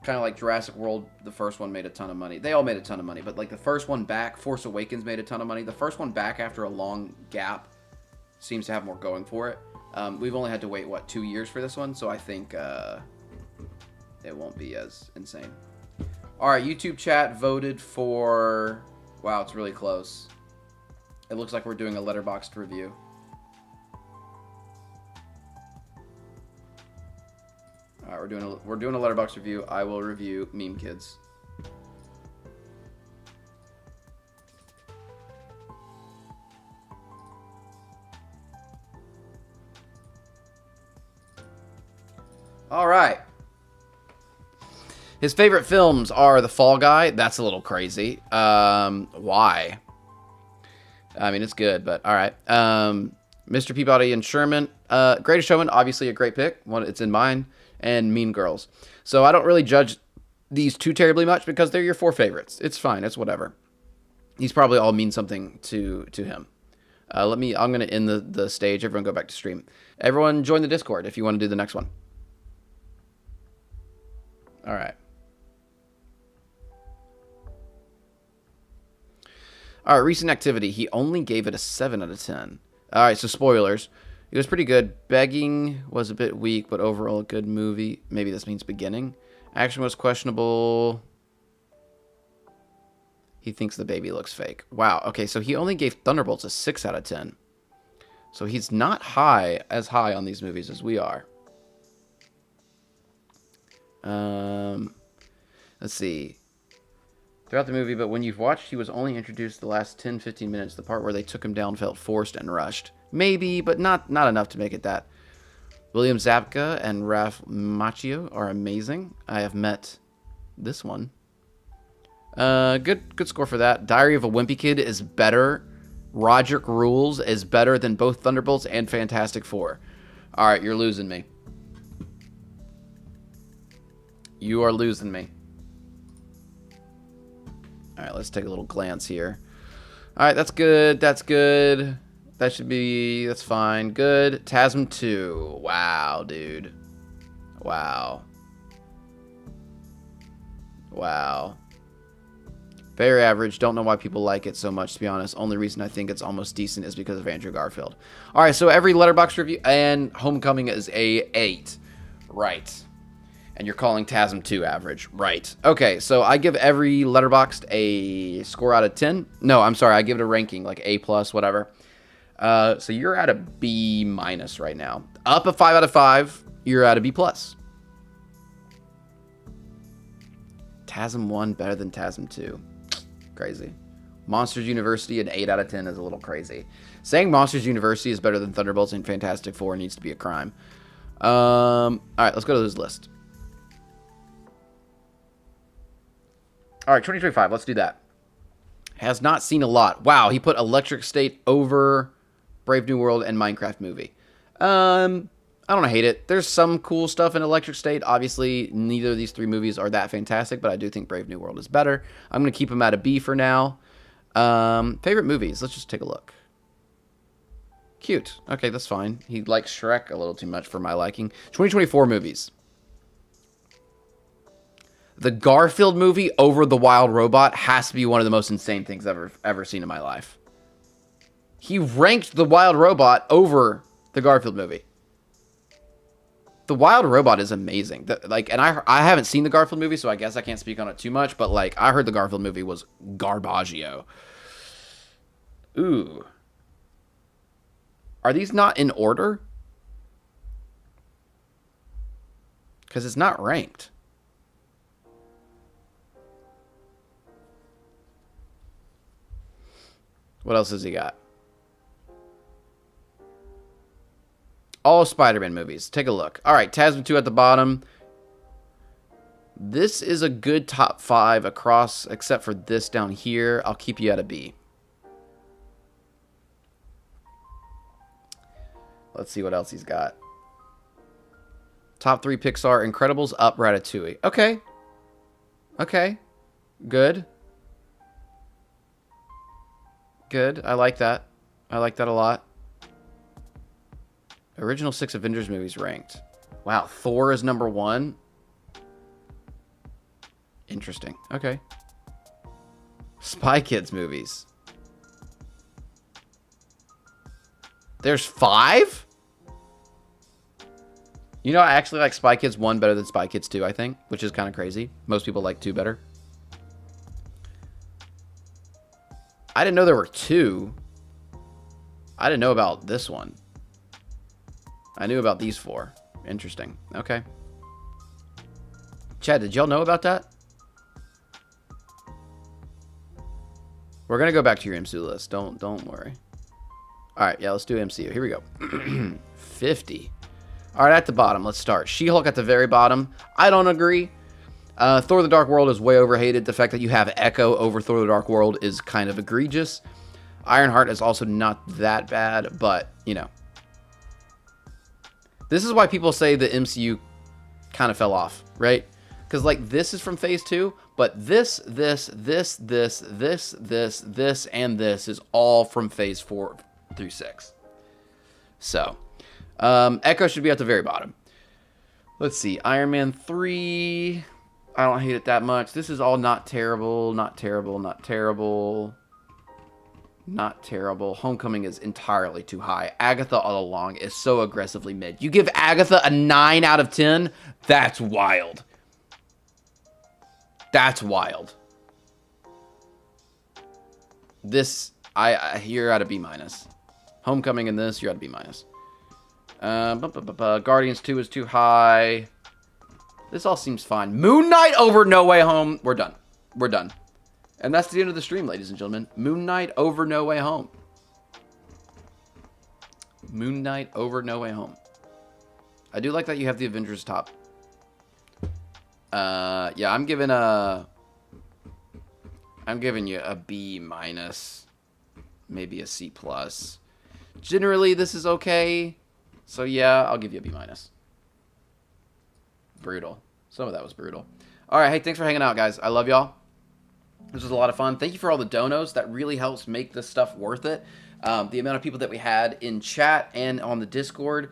kind of like Jurassic World. The first one made a ton of money. They all made a ton of money. But like the first one back, Force Awakens made a ton of money. The first one back after a long gap seems to have more going for it. We've only had to wait, what, 2 years for this one? So I think it won't be as insane. All right, YouTube chat voted for... Wow, it's really close. It looks like we're doing a Letterboxd review. All right, we're doing a Letterboxd review. I will review Meme Kids. All right. His favorite films are The Fall Guy. That's a little crazy. Why? I mean, it's good, but all right. Mr. Peabody and Sherman. Greatest Showman, obviously a great pick. It's in mine. And Mean Girls. So I don't really judge these too terribly much because they're your 4 favorites. It's fine. It's whatever. These probably all mean something to him. I'm going to end the stage. Everyone go back to stream. Everyone join the Discord if you want to do the next one. All right. All right, recent activity. He only gave it a 7 out of 10. All right, so spoilers. It was pretty good. Begging was a bit weak, but overall a good movie. Maybe this means beginning. Action was questionable. He thinks the baby looks fake. Wow, okay, so he only gave Thunderbolts a 6 out of 10. So he's not as high on these movies as we are. Let's see. throughout the movie, but when you've watched, he was only introduced the last 10-15 minutes. The part where they took him down felt forced and rushed. Maybe, but not enough to make it that. William Zabka and Ralph Macchio are amazing. I have met this one. Good score for that. Diary of a Wimpy Kid is better. Roderick Rules is better than both Thunderbolts and Fantastic Four. All right, you're losing me. You are losing me. All right, let's take a little glance here. All right, that's good. That's good. That should be... That's fine. Good. TASM 2. Wow, dude. Wow. Wow. Very average. Don't know why people like it so much, to be honest. Only reason I think it's almost decent is because of Andrew Garfield. All right, so every Letterboxd review... And Homecoming is a 8. Right. And you're calling TASM 2 average. Right. Okay, so I give every Letterboxd a score out of 10. No, I'm sorry. I give it a ranking, like A+, whatever. So you're at a B- right now. Up a 5 out of 5. You're at a B+. TASM 1 better than TASM 2. Crazy. Monsters University, an 8 out of 10 is a little crazy. Saying Monsters University is better than Thunderbolts and Fantastic Four needs to be a crime. All right, let's go to this list. All right, 2025. Let's do that. Has not seen a lot. Wow, he put Electric State over Brave New World and Minecraft movie. I don't hate it. There's some cool stuff in Electric State. Obviously, neither of these three movies are that fantastic, but I do think Brave New World is better. I'm going to keep him at a B for now. Favorite movies. Let's just take a look. Cute. Okay, that's fine. He likes Shrek a little too much for my liking. 2024 movies. The Garfield movie over The Wild Robot has to be one of the most insane things I've ever seen in my life. He ranked The Wild Robot over the Garfield movie. The Wild Robot is amazing. And I haven't seen the Garfield movie, so I guess I can't speak on it too much, but like I heard the Garfield movie was garbaggio. Ooh. Are these not in order? Because it's not ranked. What else has he got? All Spider-Man movies. Take a look. All right, TASM 2 at the bottom. This is a good top 5 across, except for this down here. I'll keep you at a B. Let's see what else he's got. Top 3 Pixar. Incredibles, Up, Ratatouille. Okay. Okay. Good. Good. I like that. I like that a lot. Original 6 Avengers movies ranked. Wow, Thor is number 1. Interesting. Okay. Spy Kids movies. There's 5? You know, I actually like Spy Kids 1 better than Spy Kids 2, I think, which is kind of crazy. Most people like 2 better. I didn't know there were 2. I didn't know about this one. I knew about these 4. Interesting. Okay. Chad, did y'all know about that? We're going to go back to your MCU list. Don't worry. All right, yeah, let's do MCU. Here we go. 50. All right, at the bottom, let's start. She-Hulk at the very bottom. I don't agree. Thor the Dark World is way overhated. The fact that you have Echo over Thor the Dark World is kind of egregious. Ironheart is also not that bad, but, you know. This is why people say the MCU kind of fell off, right? Because, like, this is from Phase 2, but this, and this is all from Phase 4 through 6. So, Echo should be at the very bottom. Let's see. Iron Man 3... I don't hate it that much. This is all not terrible, not terrible, not terrible. Not terrible. Homecoming is entirely too high. Agatha all along is so aggressively mid. You give Agatha a 9 out of 10? That's wild. That's wild. This, you're at a B-. Homecoming in this, you're at a B-. Guardians 2 is too high. This all seems fine. Moon Knight over No Way Home. We're done. We're done. And that's the end of the stream, ladies and gentlemen. Moon Knight over No Way Home. Moon Knight over No Way Home. I do like that you have the Avengers top. Yeah, I'm giving you a B minus, maybe a C plus. Generally, this is okay. So yeah, I'll give you a B minus. Brutal. Some of that was brutal. All right, hey, thanks for hanging out, guys. I love y'all. This was a lot of fun. Thank you for all the donos. That really helps make this stuff worth it. The amount of people that we had in chat and on the Discord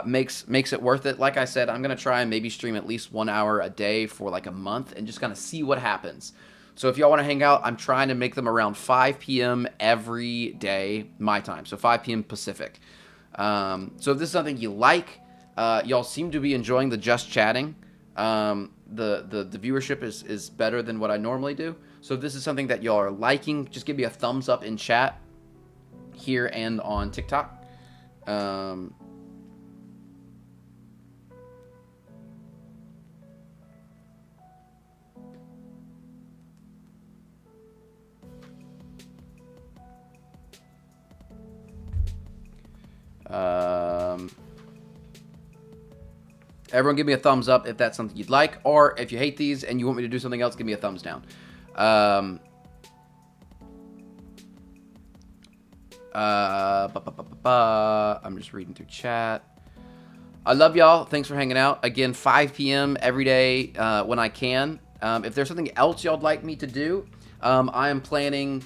makes it worth it. Like I said, I'm going to try and maybe stream at least 1 hour a day for like a month and just kind of see what happens. So if y'all want to hang out, I'm trying to make them around 5 p.m. every day, my time. So 5 p.m. Pacific. So if this is something you like, y'all seem to be enjoying the just chatting. The viewership is better than what I normally do. So if this is something that y'all are liking, just give me a thumbs up in chat here and on TikTok. Everyone give me a thumbs up if that's something you'd like, or if you hate these and you want me to do something else, give me a thumbs down. I'm just reading through chat. I love y'all. Thanks for hanging out. Again, 5 p.m. every day when I can. If there's something else y'all'd like me to do, I am planning...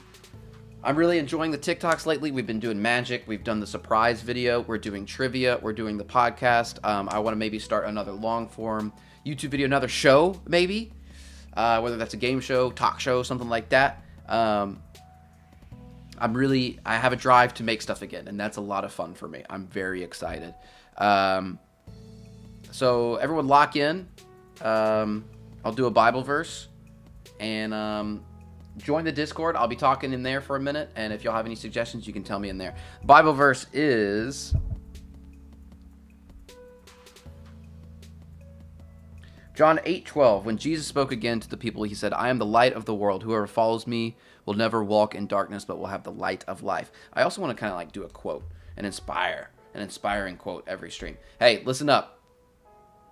I'm really enjoying the TikToks lately. We've been doing magic. We've done the surprise video. We're doing trivia. We're doing the podcast. I want to maybe start another long form YouTube video, another show maybe, whether that's a game show, talk show, something like that. I have a drive to make stuff again, and that's a lot of fun for me. I'm very excited. So everyone lock in. I'll do a Bible verse, and join the Discord. I'll be talking in there for a minute, and if y'all have any suggestions, you can tell me in there. Bible verse is John 8:12. When Jesus spoke again to the people, he said, I am the light of the world. Whoever follows me will never walk in darkness, but will have the light of life. I also want to kind of like do a quote, an inspiring quote every stream. Hey, listen up.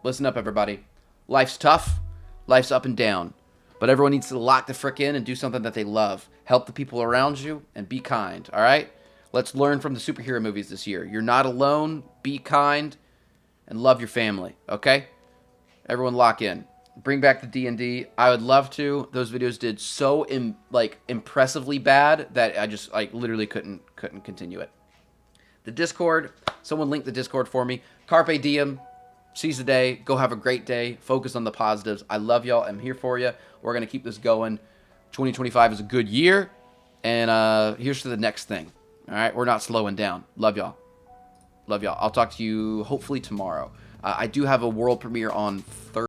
Listen up, everybody. Life's tough. Life's up and down. But everyone needs to lock the frick in and do something that they love. Help the people around you and be kind, all right? Let's learn from the superhero movies this year. You're not alone. Be kind and love your family, okay? Everyone lock in. Bring back the D&D. I would love to. Those videos did so impressively bad that I just literally couldn't continue it. The Discord, someone link the Discord for me. Carpe diem. Seize the day. Go have a great day. Focus on the positives. I love y'all. I'm here for you. We're going to keep this going. 2025 is a good year. And here's to the next thing. All right? We're not slowing down. Love y'all. Love y'all. I'll talk to you hopefully tomorrow. I do have a world premiere on Thursday.